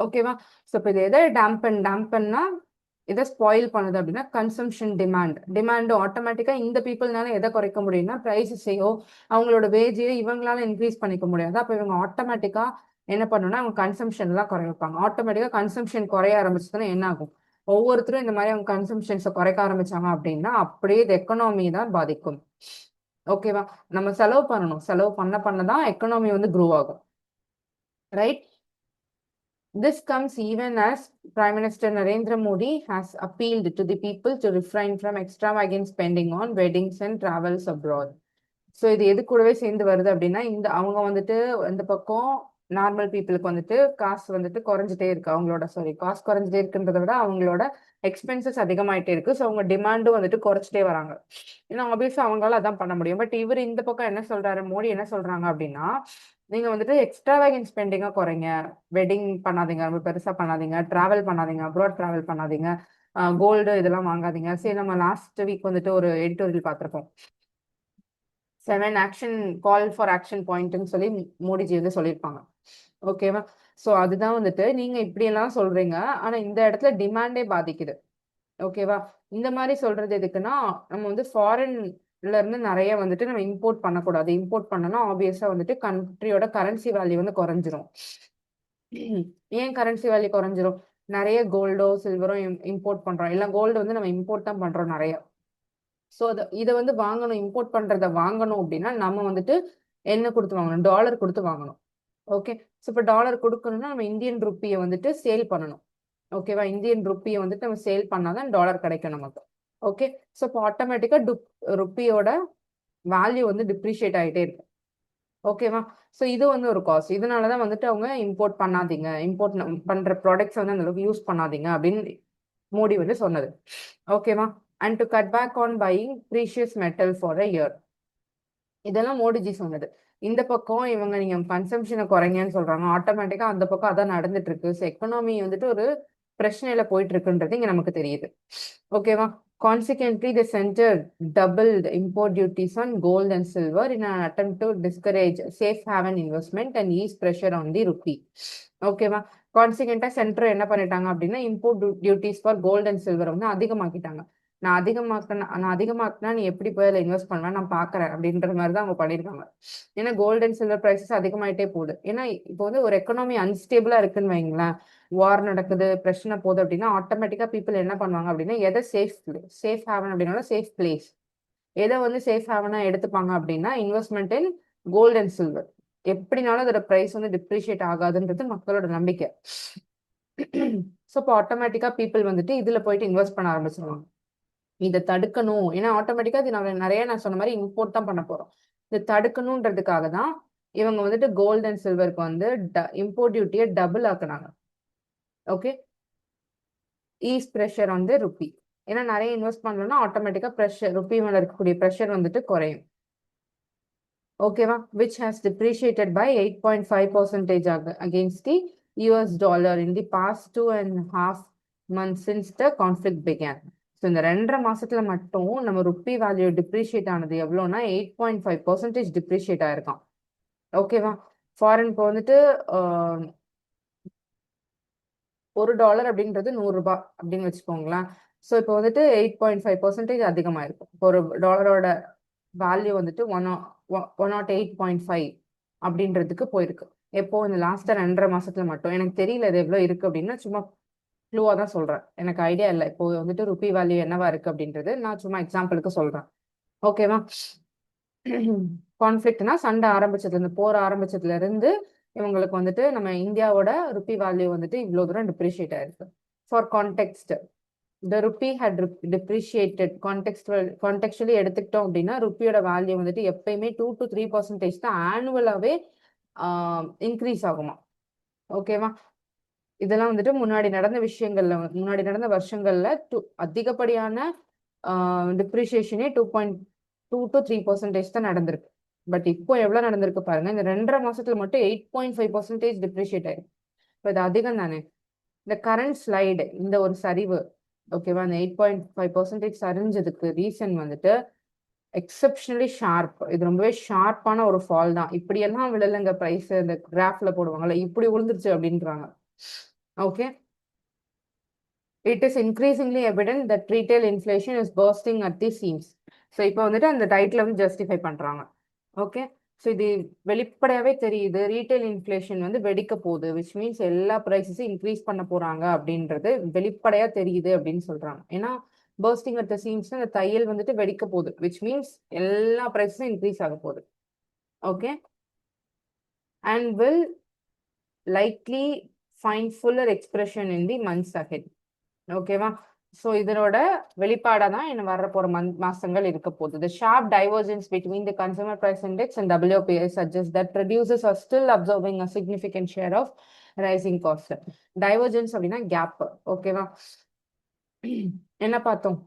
ஓகேவா, ஸோ இப்போ இது எதை டேம்பன்னா எதை ஸ்பாயில் பண்ணுது அப்படின்னா, கன்சம்ஷன் டிமாண்ட் ஆட்டோமேட்டிக்காக இந்த பீப்புள்னால எதை குறைக்க முடியும்னா, ப்ரைஸஸையோ அவங்களோட வேஜையோ இவங்களால இன்க்ரீஸ் பண்ணிக்க முடியாது. அப்போ இவங்க ஆட்டோமேட்டிக்காக என்ன பண்ணணும்னா, அவங்க கன்சம்ஷன்லாம் குறைய வைப்பாங்க. ஆட்டோமேட்டிக்காக கன்சம்ஷன் குறைய ஆரம்பிச்சதுன்னா என்ன ஆகும், ஒவ்வொருத்தரும் இந்த மாதிரி அவங்க கன்சம்ஷன்ஸை குறைக்க ஆரம்பிச்சாங்க அப்படின்னா அப்படியே இது எக்கனாமி தான் பாதிக்கும். ஓகேவா, நம்ம செலவு பண்ணணும், செலவு பண்ண தான் எக்கனாமி வந்து க்ரோ ஆகும். Right, this comes even as Prime Minister Narendra Modi has appealed to the people to refrain from extravagant spending on weddings and travels abroad. So இது எது கூடவே சேர்ந்து வருது அப்படின்னா, இந்த அவங்க வந்துட்டு இந்த பக்கம் நார்மல் பீப்புளுக்கு வந்துட்டு காசு வந்துட்டு குறைஞ்சிட்டே இருக்கு, அவங்களோட காசு குறைஞ்சிட்டே இருக்குன்றதை விட அவங்களோட எக்ஸ்பென்சஸ் அதிகமாயிட்டே இருக்கு. ஸோ அவங்க டிமாண்டும் வந்துட்டு குறைச்சிட்டே வராங்க. ஏன்னா ஆப்வியஸா அவங்களால அதான் பண்ண முடியும். பட் இவர் இந்த பக்கம் என்ன சொல்றாரு, மோடி என்ன சொல்றாங்க அப்படின்னா, நீங்க வந்துட்டு எக்ஸ்ட்ராவேகன்ட் ஸ்பெண்டிங்கா குறைங்க, வெட்டிங் பண்ணாதீங்க, ரொம்ப பெருசா பண்ணாதீங்க, டிராவல் பண்ணாதீங்க, அப்ராட் டிராவல் பண்ணாதீங்க, கோல்டு இதெல்லாம் வாங்காதீங்க. சரி, நம்ம லாஸ்ட் வீக் வந்துட்டு ஒரு எடிட்டோரியல் பார்த்திருப்போம், 7 ஆக்ஷன் கால் ஃபார் ஆக்ஷன் பாயிண்ட்னு சொல்லி மோடிஜி வந்து சொல்லியிருப்பாங்க. ஓகேவா, ஸோ அதுதான் வந்துட்டு நீங்க இப்படியெல்லாம் சொல்றீங்க, ஆனா இந்த இடத்துல டிமாண்டே பாதிக்குது. ஓகேவா, இந்த மாதிரி சொல்றது எதுக்குன்னா, நம்ம வந்து ஃபாரின்ல இருந்து நிறைய வந்துட்டு நம்ம இம்போர்ட் பண்ணக்கூடாது. இம்போர்ட் பண்ணனா ஆப்வியஸா வந்துட்டு கண்ட்ரியோட கரன்சி வேல்யூ வந்து குறைஞ்சிரும். ஏன் கரன்சி வேல்யூ குறைஞ்சிரும், நிறைய கோல்டோ சில்வரோ இம்போர்ட் பண்றோம், எல்லாம் கோல்டு வந்து நம்ம இம்போர்ட் தான் பண்றோம் நிறைய. ஸோ இதை வந்து வாங்கணும், இம்போர்ட் பண்றதை வாங்கணும் அப்படின்னா நம்ம வந்துட்டு என்ன கொடுத்து வாங்கணும், டாலர் கொடுத்து வாங்கணும். ஓகே, ஸோ இப்போ டாலர் கொடுக்கணும்னா நம்ம இந்தியன் ருப்பியை வந்துட்டு சேல் பண்ணணும். ஓகேவா, இந்தியன் ருப்பியை வந்துட்டு நம்ம சேல் பண்ணாதான் டாலர் கிடைக்கும் நமக்கு. ஓகே, ஸோ இப்போ ஆட்டோமேட்டிக்கா ருப்பியோட வேல்யூ வந்து டிப்ரிஷியேட் ஆகிட்டே இருக்கும். ஓகேவா? ஸோ இது வந்து ஒரு காஸ்ட். இதனால தான் வந்துட்டு அவங்க இம்போர்ட் பண்ணாதீங்க, இம்போர்ட் பண்ற ப்ராடக்ட்ஸ் வந்து அந்த அளவுக்கு யூஸ் பண்ணாதீங்க அப்படின்னு மோடி வந்து சொன்னது. ஓகேவா? And to cut back on buying precious metal for a year. இதெல்லாம் மோடிஜி சொன்னது. இந்த பக்கம் இவங்க நீங்க கன்சம்ஷனை குறைங்கன்னு சொல்றாங்க. ஆட்டோமேட்டிக்கா அந்த பக்கம் அதான் நடந்துட்டு இருக்கு. ஸோ எக்கனாமி வந்துட்டு ஒரு பிரச்சனையில போயிட்டு இருக்குன்றது இங்க நமக்கு தெரியுது. ஓகேவா? Consequently, the center doubled import duties on gold and silver in an attempt to discourage safe haven investment and ease pressure on the rupee. ஓகேவா? கான்சிக்வெண்டா சென்டர் என்ன பண்ணிட்டாங்க அப்படின்னா import duties for gold and silver வந்து அதிகமாக்கிட்டாங்க. நான் அதிகமாக்கினா நீ எப்படி போய் அதில் இன்வெஸ்ட் பண்ணுவேன் நான் பாக்குறேன் அப்படின்ற மாதிரி தான் அவங்க பண்ணிருக்காங்க. ஏன்னா கோல்டு அண்ட் சில்வர் பிரைசஸ் அதிகமாயிட்டே போகுது. ஏன்னா இப்போ வந்து ஒரு எக்கனாமி அன்ஸ்டேபிளா இருக்குன்னு வைங்களேன், வார் நடக்குது, பிரச்சனை போகுது அப்படின்னா ஆட்டோமேட்டிக்கா பீப்புள் என்ன பண்ணுவாங்க அப்படின்னா எதை சேஃப் ஹேவன் அப்படின்னா சேஃப் பிளேஸ், எதை வந்து சேஃப் ஹேவனா எடுத்துப்பாங்க அப்படின்னா investment in gold and silver. எப்படினாலும் அதோட பிரைஸ் வந்து டிப்ரிஷியேட் ஆகாதுன்றது மக்களோட நம்பிக்கை. ஸோ இப்போ ஆட்டோமேட்டிக்கா பீப்புள் வந்துட்டு இதுல போயிட்டு இன்வெஸ்ட் பண்ண ஆரம்பிச்சிருவாங்க. இதை தடுக்கணும், ஏன்னா ஆட்டோமேட்டிக்கா இது நான் சொன்ன மாதிரி இம்போர்ட் தான் பண்ண போறோம். இதை தடுக்கணுன்றதுக்காக தான் இவங்க வந்துட்டு கோல்டு அண்ட் சில்வருக்கு வந்து இம்போர்ட் டியூட்டியை டபுள் ஆக்குனாங்க. Okay, ease pressure on the rupee. ஏன்னா நிறைய இன்வெஸ்ட் பண்ணலன்னா ஆட்டோமேட்டிக்கா ப்ரெஷர் ருப்பி மேல இருக்கக்கூடிய ப்ரெஷர் வந்துட்டு குறையும். ஓகேவா? Which has depreciated by 8.5% against the US dollar in the past 2.5 months since the conflict began. So இந்த 2.5 மாசத்துல மட்டும் நம்ம ருப்பி வேல்யூ டிப்ரிஷியேட் ஆனது எவ்வளோனா 8.5% டிப்ரிஷியேட் ஆயிருக்கான். ஓகேவா? ஃபாரின் இப்போ வந்துட்டு $1 அப்படின்றது 100 ரூபாய் அப்படின்னு வச்சுக்கோங்களேன். ஸோ இப்போ வந்துட்டு 8.5% அதிகமாயிருக்கும். இப்போ ஒரு டாலரோட வேல்யூ வந்துட்டு 108.5 அப்படின்றதுக்கு போயிருக்கு. எப்போ இந்த லாஸ்டா 2.5 மாசத்துல மட்டும். எனக்கு தெரியல இது எவ்வளவு இருக்கு அப்படின்னா, சும்மா க்ளூவா தான் சொல்றேன். எனக்கு ஐடியா இல்லை இப்போ வந்துட்டு ருப்பி வேல்யூ என்னவா இருக்கு அப்படின்றது. நான் சும்மா எக்ஸாம்பிளுக்கு சொல்றேன். ஓகேவா? கான்ஃபிளிக்ட்னா சண்டை ஆரம்பிச்சதுல இருந்து, போர் ஆரம்பிச்சதுல இருந்து இவங்களுக்கு வந்துட்டு நம்ம இந்தியாவோட ருப்பி வேல்யூ வந்துட்டு இவ்வளவு தூரம் டிப்ரிஷியேட் ஆயிருக்கு. For context, the rupee had depreciated. Contextually எடுத்துக்கிட்டோம் அப்படின்னா ருப்பியோட வேல்யூ வந்துட்டு எப்பயுமே 2 to 3% தான் ஆனுவலாவே இன்க்ரீஸ் ஆகுமா. ஓகேவா? இதெல்லாம் வந்துட்டு முன்னாடி நடந்த விஷயங்கள்ல, முன்னாடி நடந்த வருஷங்கள்ல அதிகப்படியான டிப்ரிசியேஷனே 2.2 to 3% தான் நடந்திருக்கு. பட் இப்போ எவ்வளவு நடந்திருக்கு பாருங்க, இந்த 2.5 மாசத்துல மட்டும் 8.5% டிப்ரிஷியேட் ஆயிருக்கு. இப்போ இது அதிகம் தானே. இந்த கரண்ட் ஸ்லைடு, இந்த ஒரு சரிவு, ஓகேவா, அந்த 8.5% சரிஞ்சதுக்கு ரீசன் வந்துட்டு எக்ஸப்ஷனலி ஷார்ப். இது ரொம்பவே ஷார்ப்பான ஒரு ஃபால் தான். இப்படியெல்லாம் விழலைங்க ப்ரைஸ், இந்த கிராஃப்ல போடுவாங்கல்ல, இப்படி விழுந்துருச்சு அப்படின்றாங்க. Okay, it is increasingly evident that retail inflation is bursting at the seems. So இப்போ வந்துட்டு அந்த டைட்டில் வந்து ஜஸ்டிஃபை பண்றாங்க. ஓகே, ஸோ இது வெளிப்படையாவே தெரியுது ரீட்டைல் இன்ஃப்ளேஷன் வந்து வெடிக்க போகுது, விச் மீன்ஸ் எல்லா ப்ரைஸஸும் இன்க்ரீஸ் பண்ண போறாங்க அப்படின்றது வெளிப்படையா தெரியுது அப்படின்னு சொல்றாங்க. ஏன்னா பர்ஸ்டிங் அட் த சீம்ஸ், அந்த தையல் வந்துட்டு வெடிக்க போகுது, விச் மீன்ஸ் எல்லா ப்ரைஸஸும் இன்க்ரீஸ் ஆக போகுது. Okay, and will likely find fuller expression in the months ahead. ஓகேவா? ஸோ இதனோட வெளிப்பாடாக தான் என்ன வர போகிற மாசங்கள் இருக்க போகுது. The sharp divergence between the consumer price index and WPI suggests that producers are still absorbing a significant share of rising cost. Divergence அப்படின்னா கேப். ஓகேவா? என்ன பார்த்தோம்?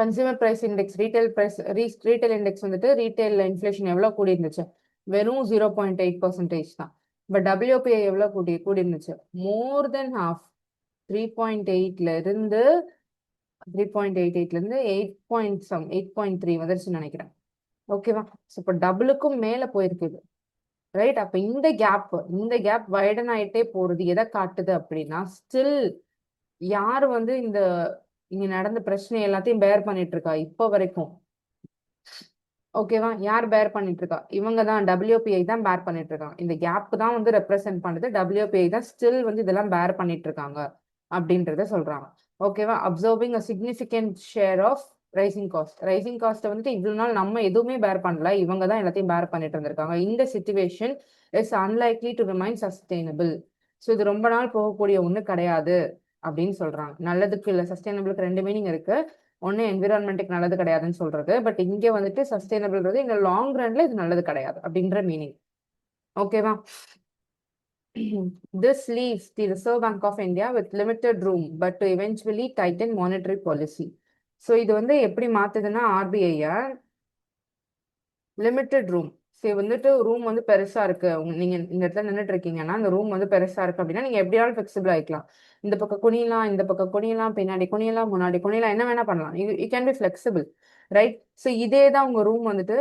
Consumer price index, retail index வந்துட்டு ரீட்டைல் இன்ஃபிளேஷன் எவ்வளவு கூடி இருந்துச்சு? வெறும் 0.8% தான். பட் WPI எவ்வளவு கூடி இருந்துச்சு? மோர் தென் ஹாஃப். 3.8ல இருந்து 8.3 வந்துருச்சுன்னு நினைக்கிறேன். ஓகேவா? இப்போ டபுளுக்கும் மேல போயிருக்குது, ரைட்? அப்ப இந்த கேப் வைடன் ஆயிட்டே போறது எதை காட்டுது அப்படின்னா, ஸ்டில் யார் வந்து இங்க நடந்த பிரச்சனை எல்லாத்தையும் பேர் பண்ணிட்டு இருக்கா இப்போ வரைக்கும்? ஓகேவா? யார் பேர் பண்ணிட்டு இருக்கா? இவங்க தான், WPI தான் பேர் பண்ணிட்டு இருக்காங்க. இந்த கேப் தான் வந்து ரெப்ரசென்ட் பண்ணுது. WPI தான் ஸ்டில் வந்து இதெல்லாம் பேர் பண்ணிட்டு இருக்காங்க அப்படின்றத சொல்றாங்க. ஓகேவா? Observing a significant share of rising cost வந்துட்டு இவ்வளவு நாள் நம்ம எதுவுமே பேர் பண்ணல, இவங்க தான் எல்லாத்தையும் பேர் பண்ணிட்டு இருந்திருக்காங்க. இந்த situation is unlikely to remain sustainable. So இது ரொம்ப நாள் போகக்கூடிய ஒண்ணு கிடையாது அப்படின்னு சொல்றாங்க. நல்லதுக்கு இல்ல, சஸ்டைனபிளுக்கு ரெண்டு மீனிங் இருக்கு. ஒண்ணு என்விரான்மெண்ட்டுக்கு நல்லது கிடையாதுன்னு சொல்றது. பட் இங்க வந்துட்டு சஸ்டைனபிள்ன்றது இந்த லாங் ரன்ல இது நல்லது கிடையாது அப்படின்ற மீனிங். ஓகேவா? This leaves the Reserve Bank of India with limited room, but to eventually tighten monetary policy. So இது வந்து எப்படி மாத்துதுன்னா ஆர்பிஐ லிமிட்டெட் ரூம். சரி வந்துட்டு ரூம் வந்து பெருசா இருக்கு, நீங்க இந்த இடத்துல நின்றுட்டு இருக்கீங்கன்னா அந்த ரூம் வந்து பெருசா இருக்கு அப்படின்னா நீங்க எப்படியாவது ஃபிளெக்சிபிள் ஆயிக்கலாம். இந்த பக்கம் குனியலாம், இந்த பக்கம் குனியலாம், பின்னாடி குனியலாம், முன்னாடி குனியலாம், என்ன வேணா பண்ணலாம். You can be flexible, right? So இதே தான் உங்க ரூம் வந்துட்டு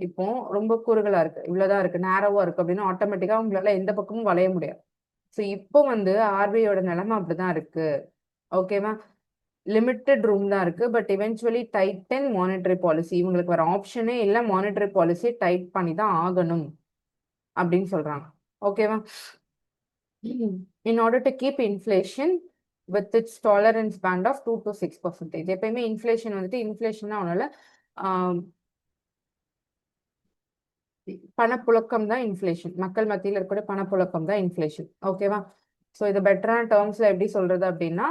இப்போ ரொம்ப குறுகலா இருக்கு, இவ்வளவுதான் இருக்கு, நேரவா இருக்கு அப்படின்னா ஆட்டோமேட்டிக்கா உங்களால எந்த பக்கமும் வளைய முடியாது. ஸோ இப்போ வந்து ஆர்பிஐயோட நிலைமை அப்படிதான் இருக்கு. ஓகேவா? லிமிட்டெட் ரூம் தான் இருக்கு, but eventually Titan monetary policy. இவங்களுக்கு வர ஆப்ஷனே இல்லை, மானிட்டரி பாலிசி டைட் பண்ணி தான் ஆகணும் அப்படின்னு சொல்றாங்க. ஓகேவா? In order to keep inflation with its tolerance band of 2 to 6%. எப்பயுமே இன்ஃப்ளேஷன் வந்துட்டு இன்ஃப்ளேஷன் அவனால பணப்புழக்கம் தான் இன்ஃப்ளேஷன், மக்கள் மத்தியில் இருக்கக்கூடிய பணப்புழக்கம் தான் இன்ஃப்ளேஷன். ஓகேவா? ஸோ இது பெட்டரான டேர்ம்ஸ்ல எப்படி சொல்றது அப்படின்னா,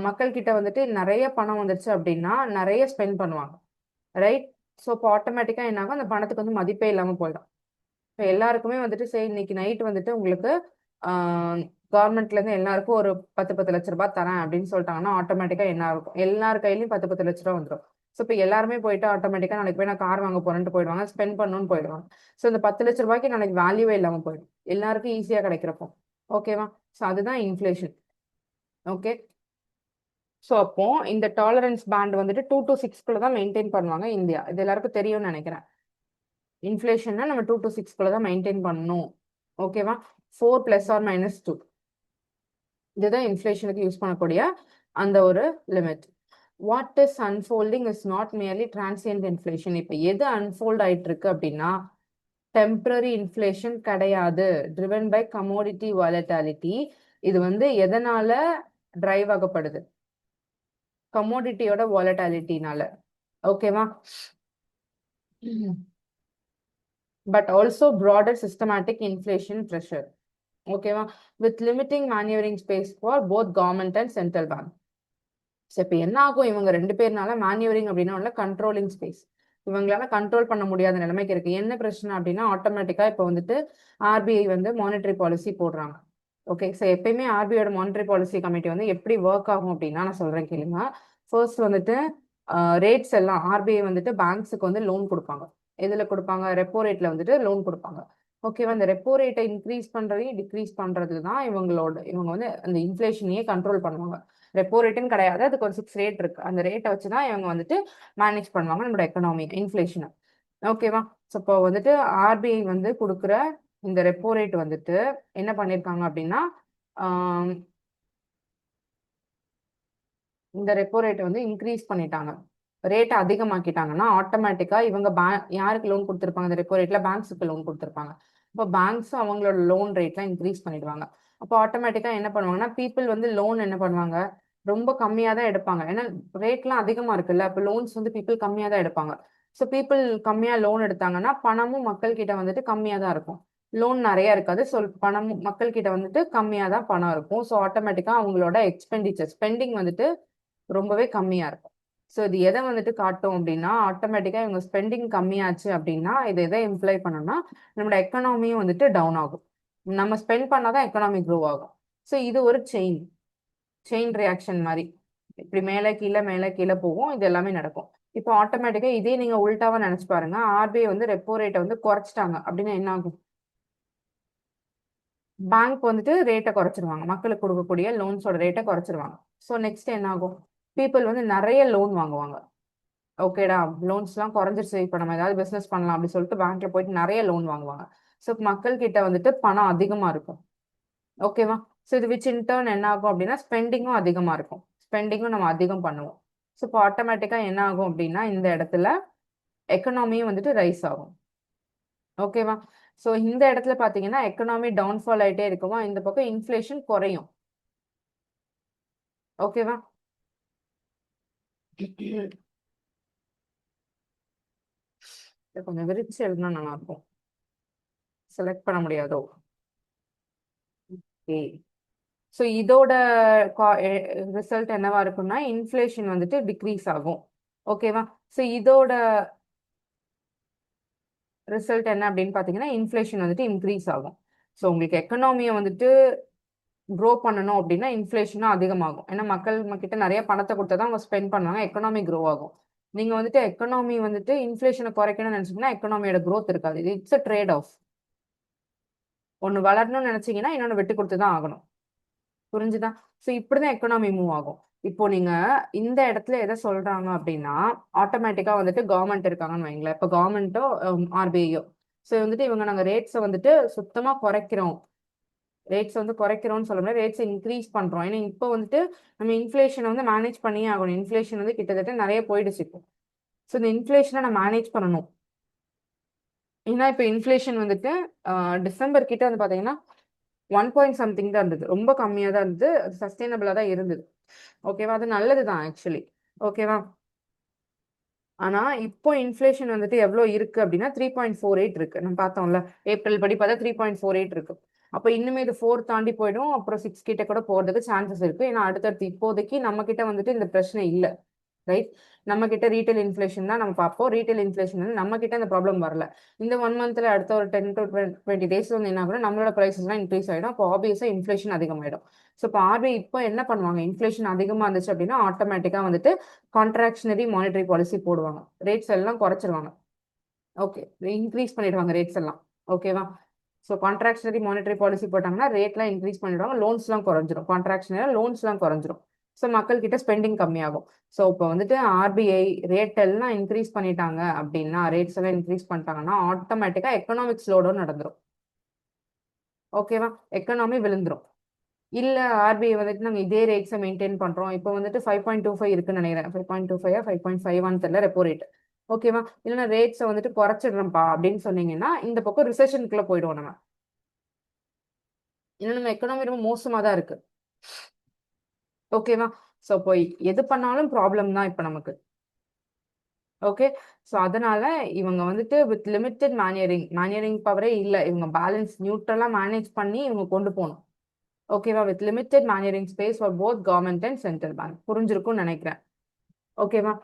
மக்கள் கிட்ட வந்துட்டு நிறைய பணம் வந்துருச்சு அப்படின்னா நிறைய ஸ்பெண்ட் பண்ணுவாங்க, ரைட்? ஸோ இப்போ ஆட்டோமேட்டிக்கா என்ன ஆகும், அந்த பணத்துக்கு வந்து மதிப்பே இல்லாம போயிடும். இப்போ எல்லாருக்குமே வந்துட்டு சரி இன்னைக்கு நைட் வந்துட்டு உங்களுக்கு கவர்மெண்ட்ல இருந்து எல்லாருக்கும் ஒரு 10 லட்ச ரூபாய் தரேன் அப்படின்னு சொல்லிட்டாங்கன்னா ஆட்டோமேட்டிக்கா என்ன இருக்கும், எல்லார் கையிலயும் 10 லட்ச ரூபா வந்துடும். ஸோ இப்போ எல்லாருமே போயிட்டு ஆட்டோமேட்டிக்கா நாளைக்கு போய் நான் கார் வாங்க போறேன்ட்டு போயிடுவாங்க, ஸ்பெண்ட் பண்ணணும்னு போயிடுவாங்க. ஸோ இந்த 10 லட்ச ரூபாய்க்கு நாளைக்கு வேல்யூவே இல்லாம போயிடும், எல்லாருக்கும் ஈஸியா கிடைக்கிறப்போ. ஓகேவா? ஸோ அதுதான் இன்ஃப்ளேஷன். ஓகே. ஸோ அப்போ இந்த டாலரன்ஸ் பேண்ட் வந்துட்டு 2 to 6 தான் மெயின்டைன் பண்ணுவாங்க இந்தியா. இது எல்லாருக்கும் தெரியும்னு நினைக்கிறேன். இன்ஃப்ளேஷன்னா நம்ம 2 to 6 தான் மெயின்டைன் பண்ணணும். ஓகேவா? 4 ± 2 இதுதான் இன்ஃப்ளேஷனுக்கு யூஸ் பண்ணக்கூடிய அந்த ஒரு limit. What is unfolding is not merely transient inflation. இப்போ எது அன்ஃபோல்ட் ஆயிட்டு இருக்கு அப்படின்னா டெம்பரரி இன்ஃப்ளேஷன் கிடையாது, ட்ரிவன் பை கமோடிட்டி வாலட்டாலிட்டி. இது வந்து எதனால டிரைவ் ஆகப்படுது, கமோடிட்டியோட வாலட்டாலிட்டினால. ஓகேவா? But also broader systematic inflation pressure. ஓகேவா? With limiting manoeuvring space for both government and central bank. So இப்போ என்ன ஆகும், இவங்க 2 பேர்னால மேனுவரிங் அப்படின்னா உள்ள கண்ட்ரோலிங் ஸ்பேஸ், இவங்களால கண்ட்ரோல் பண்ண முடியாத நிலைமைக்கு இருக்கு. என்ன பிரச்சனை அப்படின்னா ஆட்டோமேட்டிக்கா இப்போ வந்துட்டு ஆர்பிஐ வந்து மானிட்டரி பாலிசி போடுறாங்க. ஓகே. ஸோ எப்பயுமே ஆர்பிஐயோட மானிட்டரி பாலிசி கமிட்டி வந்து எப்படி ஒர்க் ஆகும் அப்படின்னா நான் சொல்றேன் கேளுங்க. ஃபர்ஸ்ட் வந்துட்டு ரேட்ஸ் எல்லாம் ஆர்பிஐ வந்துட்டு பேங்க்ஸுக்கு வந்து லோன் கொடுப்பாங்க. எதுல கொடுப்பாங்க, ரெப்போ ரேட்ல வந்துட்டு லோன் கொடுப்பாங்க. ஓகேவா? இந்த ரெப்போ ரேட்டை இன்க்ரீஸ் பண்றதையும் டிக்ரீஸ் பண்றது தான் இவங்க வந்து அந்த இன்ஃப்ளேஷனையே கண்ட்ரோல் பண்ணுவாங்க. ரெப்போ ரேட்டுன்னு கிடையாது, அதுக்கு ஒரு 6 ரேட் இருக்கு, அந்த ரேட்டை வச்சு தான் இவங்க வந்துட்டு மேனேஜ் பண்ணுவாங்க நம்மளோட எக்கனாமி இன்ஃப்ளேஷனை. ஓகேவா? ஸோ இப்போ வந்துட்டு ஆர்பிஐ வந்து கொடுக்குற இந்த ரெப்போ ரேட் வந்துட்டு என்ன பண்ணியிருக்காங்க அப்படின்னா இந்த ரெப்போ ரேட்டை வந்து இன்க்ரீஸ் பண்ணிட்டாங்க, ரேட்டை அதிகமாக்கிட்டாங்கன்னா ஆட்டோமேட்டிக்கா இவங்க யாருக்கு லோன் கொடுத்துருப்பாங்க, இந்த ரெப்போ ரேட்ல பேங்க்ஸுக்கு லோன் கொடுத்துருப்பாங்க. இப்போ பேங்க்ஸ் அவங்களோட லோன் ரேட்லாம் இன்க்ரீஸ் பண்ணிடுவாங்க. அப்போ ஆட்டோமேட்டிக்கா என்ன பண்ணுவாங்கன்னா பீப்புள் வந்து லோன் என்ன பண்ணுவாங்க, ரொம்ப கம்மியா தான் எடுப்பாங்க. ஏன்னா ரேட்லாம் அதிகமா இருக்குல்ல, அப்போ லோன்ஸ் வந்து பீப்புள் கம்மியா தான் எடுப்பாங்க. ஸோ பீப்புள் கம்மியா லோன் எடுத்தாங்கன்னா பணமும் மக்கள் கிட்ட வந்துட்டு கம்மியா தான் இருக்கும், லோன் நிறைய இருக்காது. பணமும் மக்கள் கிட்ட வந்துட்டு கம்மியா தான் பணம் இருக்கும். ஸோ ஆட்டோமேட்டிக்கா அவங்களோட எக்ஸ்பெண்டிச்சர் ஸ்பெண்டிங் வந்துட்டு ரொம்பவே கம்மியா இருக்கும். ஸோ இது எதை வந்துட்டு காட்டும் அப்படின்னா ஆட்டோமேட்டிக்கா இவங்க ஸ்பெண்டிங் கம்மியாச்சு அப்படின்னா இது எதை இம்ப்ளை பண்ணணும்னா நம்மளோட எக்கனாமியும் வந்துட்டு டவுன் ஆகும், நம்ம ஸ்பெண்ட் பண்ணாதான் எக்கனாமி க்ரோ ஆகும். ஸோ இது ஒரு செயின் ரியாக்ஷன் மாதிரி, இப்படி மேலே கீழே போகும், இது எல்லாமே நடக்கும். இப்போ ஆட்டோமேட்டிக்கா இதே நீங்க உல்டாவா நினைச்சு பாருங்க, ஆர்பிஐ வந்து ரெப்போ ரேட்டை வந்து குறைச்சிட்டாங்க அப்படின்னா என்ன ஆகும், பேங்க் வந்துட்டு ரேட்டை குறைச்சிருவாங்க, மக்களுக்கு கொடுக்கக்கூடிய லோன்ஸோட ரேட்டை குறைச்சிருவாங்க. ஸோ நெக்ஸ்ட் என்ன ஆகும், பீப்புள் வந்து நிறைய லோன் வாங்குவாங்க. ஓகேடா, லோன்ஸ்லாம் குறைஞ்சிருச்சு, இப்போ நம்ம ஏதாவது பிசினஸ் பண்ணலாம் அப்படின்னு சொல்லிட்டு பேங்க்ல போயிட்டு நிறைய லோன் வாங்குவாங்க. ஸோ மக்கள் கிட்ட வந்துட்டு பணம் அதிகமா இருக்கும். ஓகேவா? ஸோ இது விச் இன்டர்ன் என்ன ஆகும் அப்படின்னா ஸ்பெண்டிங்கும் அதிகமா இருக்கும், ஸ்பெண்டிங்கும் நம்ம அதிகம் பண்ணுவோம். ஸோ இப்போ ஆட்டோமேட்டிக்கா என்ன ஆகும் அப்படின்னா இந்த இடத்துல எக்கனாமியும் வந்துட்டு ரைஸ் ஆகும். ஓகேவா? ஸோ இந்த இடத்துல பாத்தீங்கன்னா எக்கனாமி டவுன்ஃபால் ஆயிட்டே இருக்குமா, இந்த பக்கம் இன்ஃப்ளேஷன் குறையும். ஓகேவா? கொஞ்சம் விரிச்சு எழுதுனா நல்லா இருக்கும், செலக்ட் பண்ண முடியாதோ. ஓகே. ஸோ இதோட ரிசல்ட் என்னவா இருக்கும்னா இன்ஃப்ளேஷன் வந்துட்டு டிக்ரீஸ் ஆகும். ஓகேவா? ஸோ இதோட ரிசல்ட் என்ன அப்படின்னு பார்த்தீங்கன்னா இன்ஃப்ளேஷன் வந்துட்டு இன்க்ரீஸ் ஆகும். ஸோ உங்களுக்கு எக்கனாமியை வந்துட்டு க்ரோ பண்ணணும் அப்படின்னா இன்ஃப்ளேஷனும் அதிகமாகும். ஏன்னா மக்கள் கிட்ட நிறைய பணத்தை கொடுத்தா தான் அவங்க ஸ்பெண்ட் பண்ணுவாங்க, எக்கனாமி க்ரோ ஆகும். நீங்க வந்துட்டு எக்கனாமி வந்துட்டு இன்ஃப்ளேஷனை குறைக்கணும்னு நினைச்சீங்கன்னா எக்கனாமியோட க்ரோத் இருக்காது. இது இட்ஸ் அ ட்ரேட் ஆஃப். ஒன்று வளரணும்னு நினைச்சீங்கன்னா இன்னொன்று விட்டு கொடுத்து தான் ஆகணும். புரிஞ்சுதா? ஸோ இப்படிதான் எக்கனாமி மூவ் ஆகும். இப்போ நீங்க இந்த இடத்துல எதை சொல்றாங்க அப்படின்னா ஆட்டோமேட்டிக்கா வந்துட்டு கவர்மெண்ட் இருக்காங்கன்னு வைங்களேன். இப்போ கவர்மெண்ட்டோ ஆர்பிஐயோ ஸோ வந்துட்டு இவங்க நாங்க ரேட்ஸை வந்துட்டு சுத்தமா குறைக்கிறோம், ரேட்ஸ் வந்து குறைக்கிறோம்னு சொல்ல முடியாது, ரேட்ஸ் இன்க்ரீஸ் பண்றோம். ஏன்னா இப்போ வந்துட்டு நம்ம இன்ஃப்ளேஷனை வந்து மேனேஜ் பண்ணியே ஆகணும். இன்ஃப்ளேஷன் வந்து கிட்டத்தட்ட நிறைய போயிடுச்சு இப்போ. ஸோ இந்த இன்ஃப்ளேஷனை நம்ம மேனேஜ் பண்ணணும். ஏன்னா இப்போ இன்ஃப்ளேஷன் வந்துட்டு டிசம்பர் கிட்ட வந்து பாத்தீங்கன்னா 1 பாயிண்ட் சம்திங் தான் இருந்தது, ரொம்ப கம்மியாக தான் இருந்தது, அது சஸ்டைனபிளாக தான் இருந்தது. ஓகேவா? அது நல்லது தான் ஆக்சுவலி. ஓகேவா? ஆனா இப்போ இன்ஃப்ளேஷன் வந்துட்டு எவ்வளோ இருக்கு அப்படின்னா 3.48 இருக்கு. நம்ம பார்த்தோம்ல ஏப்ரல் படி பார்த்தா 3.48 இருக்கு. அப்போ இன்னுமே இது 4 தாண்டி போயிடும், அப்புறம் 6 கிட்ட கூட போறதுக்கு சான்சஸ் இருக்கு. ஏன்னா அடுத்தடுத்து இப்போதைக்கு நம்ம கிட்ட வந்துட்டு இந்த பிரச்சனை இல்லை, ரைட்? நம்ம கிட்ட ரீட்டைல் இன்ஃப்ளேஷன் தான் நம்ம பார்ப்போம். ரீட்டைல் இன்ஃப்ளேஷன் வந்து நம்ம கிட்ட இந்த ப்ராப்ளம் வரல. இந்த 1 மந்த்ல அடுத்த ஒரு 10 to 20 டேஸ்ல வந்து என்ன ஆகும், நம்மளோட ப்ரைஸஸ்லாம் இன்க்ரீஸ் ஆகிடும். அப்போ ஆப்வியஸா இன்ஃப்ளேஷன் அதிகமாயிடும். ஸோ இப்போ ஆர்பிஐ இப்போ என்ன பண்ணுவாங்க, இன்ஃப்ளேஷன் அதிகமாக இருந்துச்சு அப்படின்னா ஆட்டோமேட்டிக்காக வந்துட்டு கான்ட்ராக்ஷனரி மானிட்டரி பாலிசி போடுவாங்க, ரேட்ஸ் எல்லாம் குறைச்சிருவாங்க. ஓகே, இன்க்ரீஸ் பண்ணிடுவாங்க ரேட்ஸ் எல்லாம். ஓகேவா? ஸோ கான்ட்ராக்ஷனரி மானிட்டரி பாலிசி போட்டாங்கன்னா ரேட்லாம் இன்க்ரீஸ் பண்ணிடுவாங்க, லோன்ஸ்லாம் குறைஞ்சிரும், கான்ட்ராக்ஷனரி லோன்ஸ்லாம் குறைஞ்சிரும். ஸோ மக்கள் கிட்ட ஸ்பெண்டிங் கம்மியாகும். ஸோ இப்போ வந்துட்டு ஆர்பிஐ ரேட் எல்லாம் இன்க்ரீஸ் பண்ணிட்டாங்க அப்படின்னா, ரேட்ஸ் எல்லாம் இன்க்ரீஸ் பண்ணிட்டாங்கன்னா ஆட்டோமேட்டிக்கா எக்கனாமிக் ஸ்லோடவுன் நடந்துரும். ஓகேவா? எக்கனாமி விழுந்துரும். இல்ல ஆர்பிஐ வந்துட்டு நாங்க இதே ரேட்ஸை மெயின்டைன் பண்றோம், இப்போ வந்துட்டு 5.25 இருக்குன்னு நினைக்கிறேன், 5.25 5.51 தெரியல ரெப்போ ரேட். ஓகேவா? இல்லைன்னா ரேட்ஸை வந்துட்டு குறைச்சிடுறோம்ப்பா அப்படின்னு சொன்னீங்கன்னா இந்த பக்கம் ரிசெஷனுக்குள்ள போயிடுவோம் நம்ம. இன்னும் நம்ம எக்கனாமி ரொம்ப மோசமா தான் இருக்கு. ஓகேவா? ஸோ போய் எது பண்ணாலும் ப்ராப்ளம் தான் இப்போ நமக்கு. ஓகே, ஸோ அதனால இவங்க வந்துட்டு வித் லிமிட்டட் மேனியரிங் பவரே இல்லை, இவங்க பேலன்ஸ் நியூட்ரலாக மேனேஜ் பண்ணி இவங்க கொண்டு போகணும். ஓகேவா? With limited manoeuvring space for both government and central bank. புரிஞ்சிருக்கும்னு நினைக்கிறேன். ஓகேவா?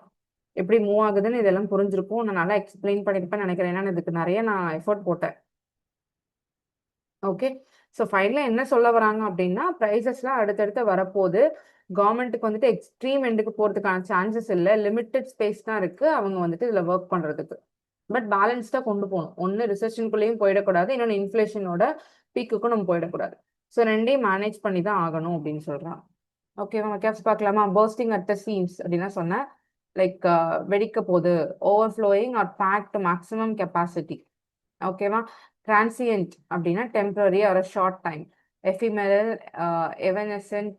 எப்படி மூவ் ஆகுதுன்னு இதெல்லாம் புரிஞ்சிருக்கும். நான் நல்லா எக்ஸ்பிளைன் பண்ணியிருப்பேன்னு நினைக்கிறேன், ஏன்னா இதுக்கு நிறைய நான் எஃபர்ட் போட்டேன். ஓகே, ஸோ ஃபைனலாக என்ன சொல்ல வராங்க அப்படின்னா ப்ரைஸஸ்லாம் அடுத்தடுத்து வரப்போகுது. கவர்மெண்ட்டுக்கு வந்துட்டு எக்ஸ்ட்ரீம் எண்டுக்கு போகிறதுக்கான சான்சஸ் இல்லை, லிமிட்டட் ஸ்பேஸ் தான் இருக்குது அவங்க வந்துட்டு இதில் ஒர்க் பண்ணுறதுக்கு. பட் பேலன்ஸ்டாக கொண்டு போகணும். ஒன்று ரிசெஷனுக்குள்ளேயும் போயிடக்கூடாது, இன்னொன்று இன்ஃப்ளேஷனோட பீக்குக்கும் நம்ம போயிடக்கூடாது. ஸோ ரெண்டையும் மேனேஜ் பண்ணி தான் ஆகணும் அப்படின்னு சொல்கிறான். ஓகேவா? கேப்ஸ் பார்க்கலாமா? பர்ஸ்டிங் அட் த சீம்ஸ் அப்படின்னா சொன்னேன், லைக் வெடிக்க போகுது, overflowing or pack to maximum capacity. ஓகேவா? டிரான்சியன்ட் அப்படின்னா temporary or a short time. Ephemeral, evanescent,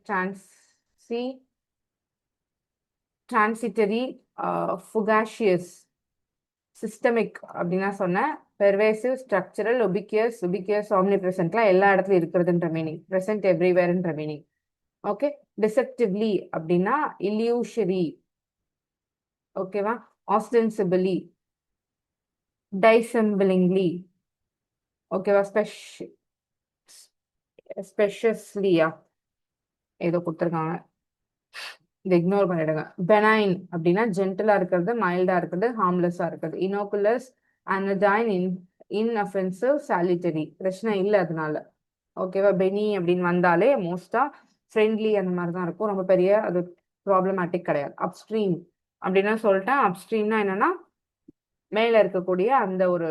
transitory, fugacious. Systemic அப்படின்னா சொன்னேன், பெர்வேசிவ், ஸ்ட்ரக்சரல், உபிக்கியஸ் ஆம்னி ப்ரெசென்ட்லாம் எல்லா இடத்துலையும் இருக்கிறதுன்ற மீனிங், ப்ரெசென்ட் எவ்ரிவேர்ன்ற மீனிங். ஓகே, டிசெப்டிவ்லி அப்படின்னா இல்யூஷரி. ஓகேவா? ஆஸ்டென்சிபிளி, டைசெம்பிளிங்லி. ஓகேவா? ஸ்பெஷஸ்லியா ஏதோ கொடுத்துருக்காங்க, இதை இக்னோர் பண்ணிடுங்க. பெனைன் அப்படின்னா ஜென்டலா இருக்கிறது, மைல்டா இருக்கிறது, ஹார்ம்லெஸ்ஸா இருக்கிறது. இனோகுலஸ், அனடைன், இன்அஃபென்சிவ், சாலிட்டரி, பிரச்சனை இல்லை அதனால. ஓகேவா? பெனி அப்படின்னு வந்தாலே மோஸ்டா ஃப்ரெண்ட்லி அந்த மாதிரி தான் இருக்கும், ரொம்ப பெரிய அது ப்ராப்ளமேட்டிக் கிடையாது. அப்ஸ்ட்ரீம் அப்படின்னா சொல்லிட்டேன். அப்ஸ்ட்ரீம்னா என்னன்னா மேல இருக்கக்கூடிய அந்த ஒரு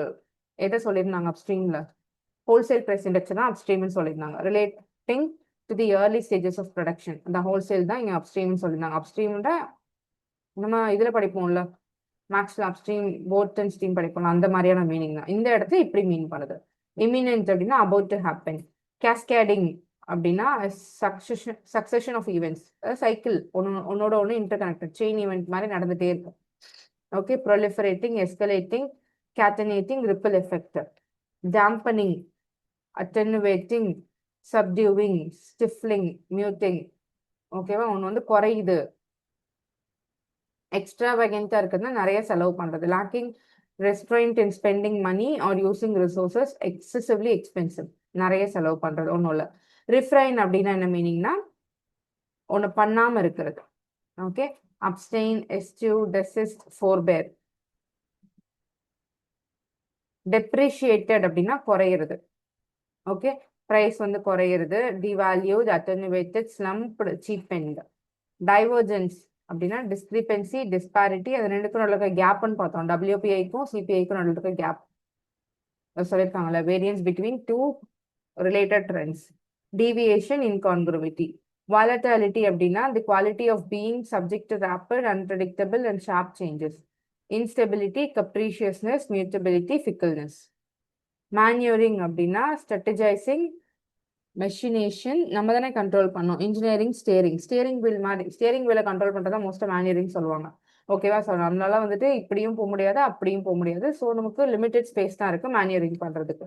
எதை சொல்லியிருந்தாங்க அப்ஸ்ட்ரீம்ல, ஹோல்சேல் பிரைஸ் இண்டெக்ஸ் தான் அப்ஸ்ட்ரீம்னு சொல்லியிருந்தாங்க, relating to the early stages of production. அந்த ஹோல்சேல் தான் இங்கே அப்ஸ்ட்ரீம்னு சொல்லியிருந்தாங்க. அப்ஸ்ட்ரீம்ன்ற நம்ம இதில் படிப்போம்ல மேக்ஸ்ல, அப்ஸ்ட்ரீம் போத் அண்ட் ஸ்ட்ரீம் படிப்போம்ல, அந்த மாதிரியான மீனிங் தான் இந்த இடத்துல இப்படி மீன் பண்ணுது. இமினன்ட் அப்படின்னா அபவுட் டு ஹேப்பன். கேஸ்கேடிங் அப்படின்னா சக்சஷன் ஆஃப் ஈவெண்ட்ஸ், சைக்கிள் ஒன்னோட ஒன்று இன்டர் கனெக்டட் செயின் ஈவெண்ட் மாதிரி நடந்துகிட்டே இருக்கும். Okay, proliferating, escalating, catenating, ripple effect. Dampening, attenuating, subduing, stifling, muting. ஓகேவா? ஒன்று வந்து குறையுது, எக்ஸ்ட்ராவேகண்டா இருக்குதுன்னா நிறைய செலவு பண்றது. Lacking restraint in spending money or using resources, excessively expensive, நிறைய செலவு பண்றது. ஒன்றும் இல்லை. ரிஃப்ரைன் அப்படின்னா என்ன மீனிங்னா ஒன்று பண்ணாமல் இருக்கிறது. Okay, abstain, eschew, desist, forbear. Depreciated அப்படின்னா குறையிறது. ஓகே, ப்ரைஸ் வந்து குறையிறது. டிவேல்யூட், அட்டனுவேட்டட், ஸ்லம்ப்டு, சீப்பெண்ட். டைவர்ஜென்ஸ் அப்படின்னா டிஸ்கிரிபென்சி, டிஸ்பாரிட்டி, அது ரெண்டுக்கும் நடுவில் இருக்க கேப்னு பார்த்தோம். WPIக்கும் சிபிஐக்கும் நடுவில் இருக்க கேப் சொல்லியிருக்காங்கல்ல, variance between two related trends. Deviation, incongruity. Volatility அப்படின்னா the quality of being subject to rapid, unpredictable and sharp changes. Instability, capriciousness, mutability, fickleness. Manoeuvring அப்படின்னா ஸ்ட்ராட்டஜைசிங், மெஷினேஷன், நம்ம தானே கண்ட்ரோல் பண்ணோம். இன்ஜினியரிங், ஸ்டேரிங் வீல் மாதிரி, ஸ்டேரிங் வீலை கண்ட்ரோல் பண்ணுறதா மோஸ்ட்டாக மேன்யூரிங் சொல்லுவாங்க. ஓகேவா? ஸோ நம்மளால வந்துட்டு இப்படியும் போக முடியாது, அப்படியும் போக முடியாது. ஸோ நமக்கு லிமிடெட் ஸ்பேஸ் தான் இருக்கு மேன்யூரிங் பண்ணுறதுக்கு.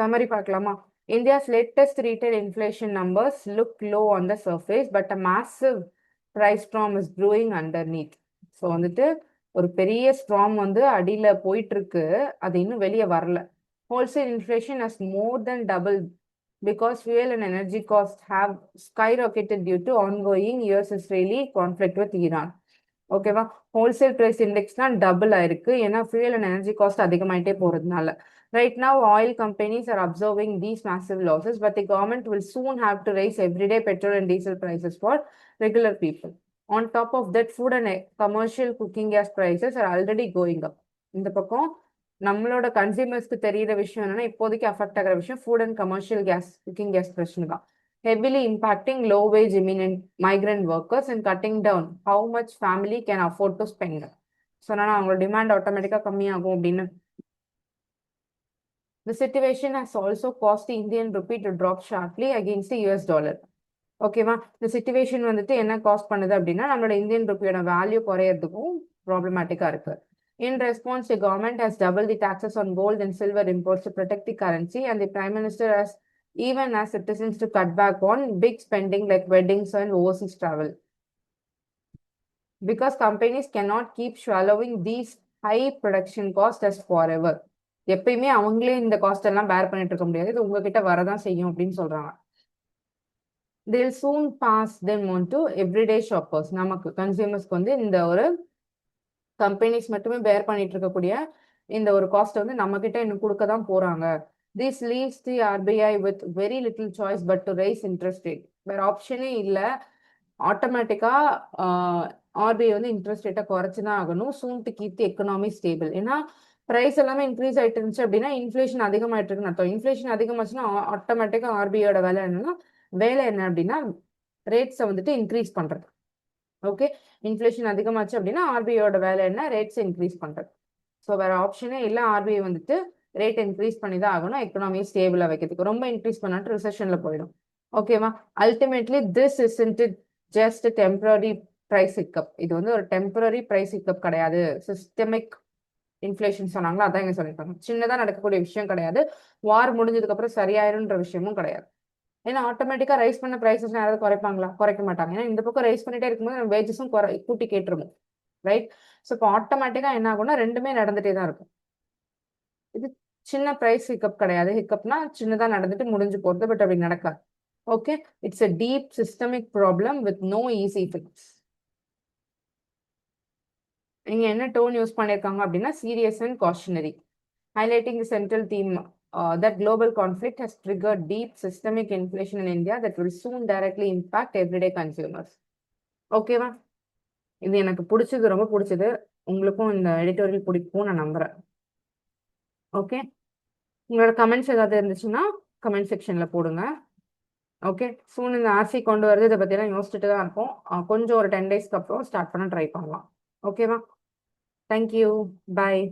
சம்மரி பார்க்கலாமா? India's latest retail inflation numbers look low on the surface, but a massive price storm is brewing underneath. So வந்துட்டு ஒரு பெரிய ஸ்ட்ராம் வந்து அடியில் போயிட்டு இருக்கு, அது இன்னும் வெளியே வரல. Wholesale inflation has more than doubled because fuel and energy costs have skyrocketed due to ongoing US-Israeli conflict with Iran. ஓகேவா? ஹோல்சேல் ப்ரைஸ் இண்டெக்ஸ்லாம் டபுள் ஆயிருக்கு, ஏன்னா ஃபியூயல் அண்ட் எனர்ஜி காஸ்ட் அதிகமாயிட்டே போகிறதுனால. Right now, oil companies are observing these massive losses, but the government will soon have to raise everyday petrol and diesel prices for regular people. On top of that, food and commercial cooking gas prices are already going up. இந்த பக்கம் நம்மளோட கன்சியூமர்ஸ்க்கு தெரியிற விஷயம் என்னன்னா, இப்போதைக்கு அஃபெக்ட் ஆகிற விஷயம் food and commercial gas, cooking gas பிரச்சனை தான். Heavily impacting low-wage imminent migrant workers and cutting down how much family can afford to spend. So நான் அவங்களோட டிமாண்ட் ஆட்டோமேட்டிக்காக கம்மியாகும் அப்படின்னு. The situation has also caused the Indian rupee to drop sharply against the US dollar. ஓகேவா? இந்த சிச்சுவேஷன் வந்துட்டு என்ன காஸ்ட் பண்ணுது அப்படின்னா, நம்மளோட இந்தியன் ருப்பியோட வேல்யூ குறையறதுக்கும் ப்ராப்ளமேட்டிக்காக இருக்கு. In response, the government has doubled the taxes on gold and silver imports to protect the currency, and the Prime Minister has even asked citizens to cut back on big spending like weddings and overseas travel. Because companies cannot keep swallowing these high production costs as forever. எப்பயுமே அவங்களே இந்த காஸ்ட் எல்லாம் பேர் பண்ணிட்டு இருக்க முடியாது, இது உங்ககிட்ட வரதான் செய்யும் அப்படின்னு சொல்றாங்க. They'll soon pass them on to everyday shoppers. நமக்கு கன்சியூமர்ஸ்க்கு வந்து இந்த ஒரு கம்பெனிஸ் மட்டுமே பேர் பண்ணிட்டு இருக்கக்கூடிய இந்த ஒரு காஸ்ட் வந்து நம்ம கிட்ட இன்னும் கொடுக்க தான் போறாங்க. This leaves the RBI with very little choice but to raise interest rate. வேற ஆப்ஷனே இல்லை, ஆட்டோமேட்டிக்கா ஆர்பிஐ வந்து இன்ட்ரெஸ்ட் ரேட்டை குறைச்சு தான் ஆகணும். சூன் to keep the economy stable. ஏன்னா ப்ரைஸ் எல்லாமே இன்க்ரீஸ் ஆயிட்டு இருந்துச்சு அப்படின்னா இன்ஃப்ளேஷன் அதிகமாயிட்டு இருக்குன்னு அர்த்தம். இன்ஃப்ளேஷன் அதிகமாச்சுன்னா ஆட்டோமேட்டிக்கா ஆர்பிஐயோட வேலை என்னன்னா, வேலை என்ன அப்படின்னா ரேட்ஸை வந்துட்டு இன்க்ரீஸ் பண்றது. ஓகே, இன்ஃப்ளேஷன் அதிகமாச்சு அப்படின்னா ஆர்பிஐயோட வேலை என்ன, ரேட்ஸை இன்க்ரீஸ் பண்றது. ஸோ வேற ஆப்ஷனே இல்லை, ஆர்பிஐ வந்துட்டு ரேட் இன்க்ரீஸ் பண்ணி தான் ஆகணும் எக்கனாமியை ஸ்டேபிளா வைக்கிறதுக்கு. ரொம்ப இன்க்ரீஸ் பண்ணாட்டு ரிசெஷன்ல போயிடும். ஓகேவா? Ultimately this isn't just temporary price hiccup. இது வந்து ஒரு டெம்பரரி பிரைஸ் ஹிக்கப் கிடையாது, சிஸ்டமிக் இன்ஃப்ளேஷன் சொன்னாங்களா, அதான் இங்க சொல்லியிருக்காங்க. சின்னதா நடக்கக்கூடிய விஷயம் கிடையாது, வார் முடிஞ்சதுக்கு அப்புறம் சரியாயிருன்ற விஷயமும் கிடையாது. ஏன்னா ஆட்டோமேட்டிக்கா ரைஸ் பண்ண ப்ரைஸஸ் யாராவது குறைப்பாங்களா? குறைக்க மாட்டாங்க. ஏன்னா இந்த பக்கம் ரைஸ் பண்ணிட்டே இருக்கும்போது நம்ம வேஜஸும் கூட்டி கேட்டுருவோம், ரைட்? ஸோ இப்போ ஆட்டோமேட்டிக்கா என்ன ஆகும்னா ரெண்டுமே நடந்துட்டே தான் இருக்கும். இது சின்ன பிரைஸ் ஹிக்கப் கிடையாது. ஹிக்கப்னா சின்னதா நடந்துட்டு முடிஞ்சு போறது, பட் அப்படி நடக்காது. Okay, it's a deep systemic problem with no easy fix. இங்க என்ன டோன் யூஸ் பண்ணியிருக்காங்க அப்படின்னா serious and cautionary, highlighting the central theme that global conflict has triggered deep systemic inflation in India that will soon directly impact everyday consumers. ஓகேவா? இது எனக்கு பிடிச்சது, ரொம்ப பிடிச்சது. உங்களுக்கும் இந்த எடிட்டோரியல் பிடிக்கும் நான் நம்புறேன். ஓகே, உங்களோட கமெண்ட்ஸ் ஏதாவது இருந்துச்சுன்னா கமெண்ட் செக்ஷன்ல போடுங்க. ஓகே, சூன் இந்த ஆர்சி கொண்டு வருது, இதை பற்றியெல்லாம் யோசிச்சுட்டு தான் இருப்போம். கொஞ்சம் ஒரு 10 டேஸ்க்கு அப்புறம் ஸ்டார்ட் பண்ண ட்ரை பண்ணலாம். ஓகேவா? தேங்க்யூ, பாய்.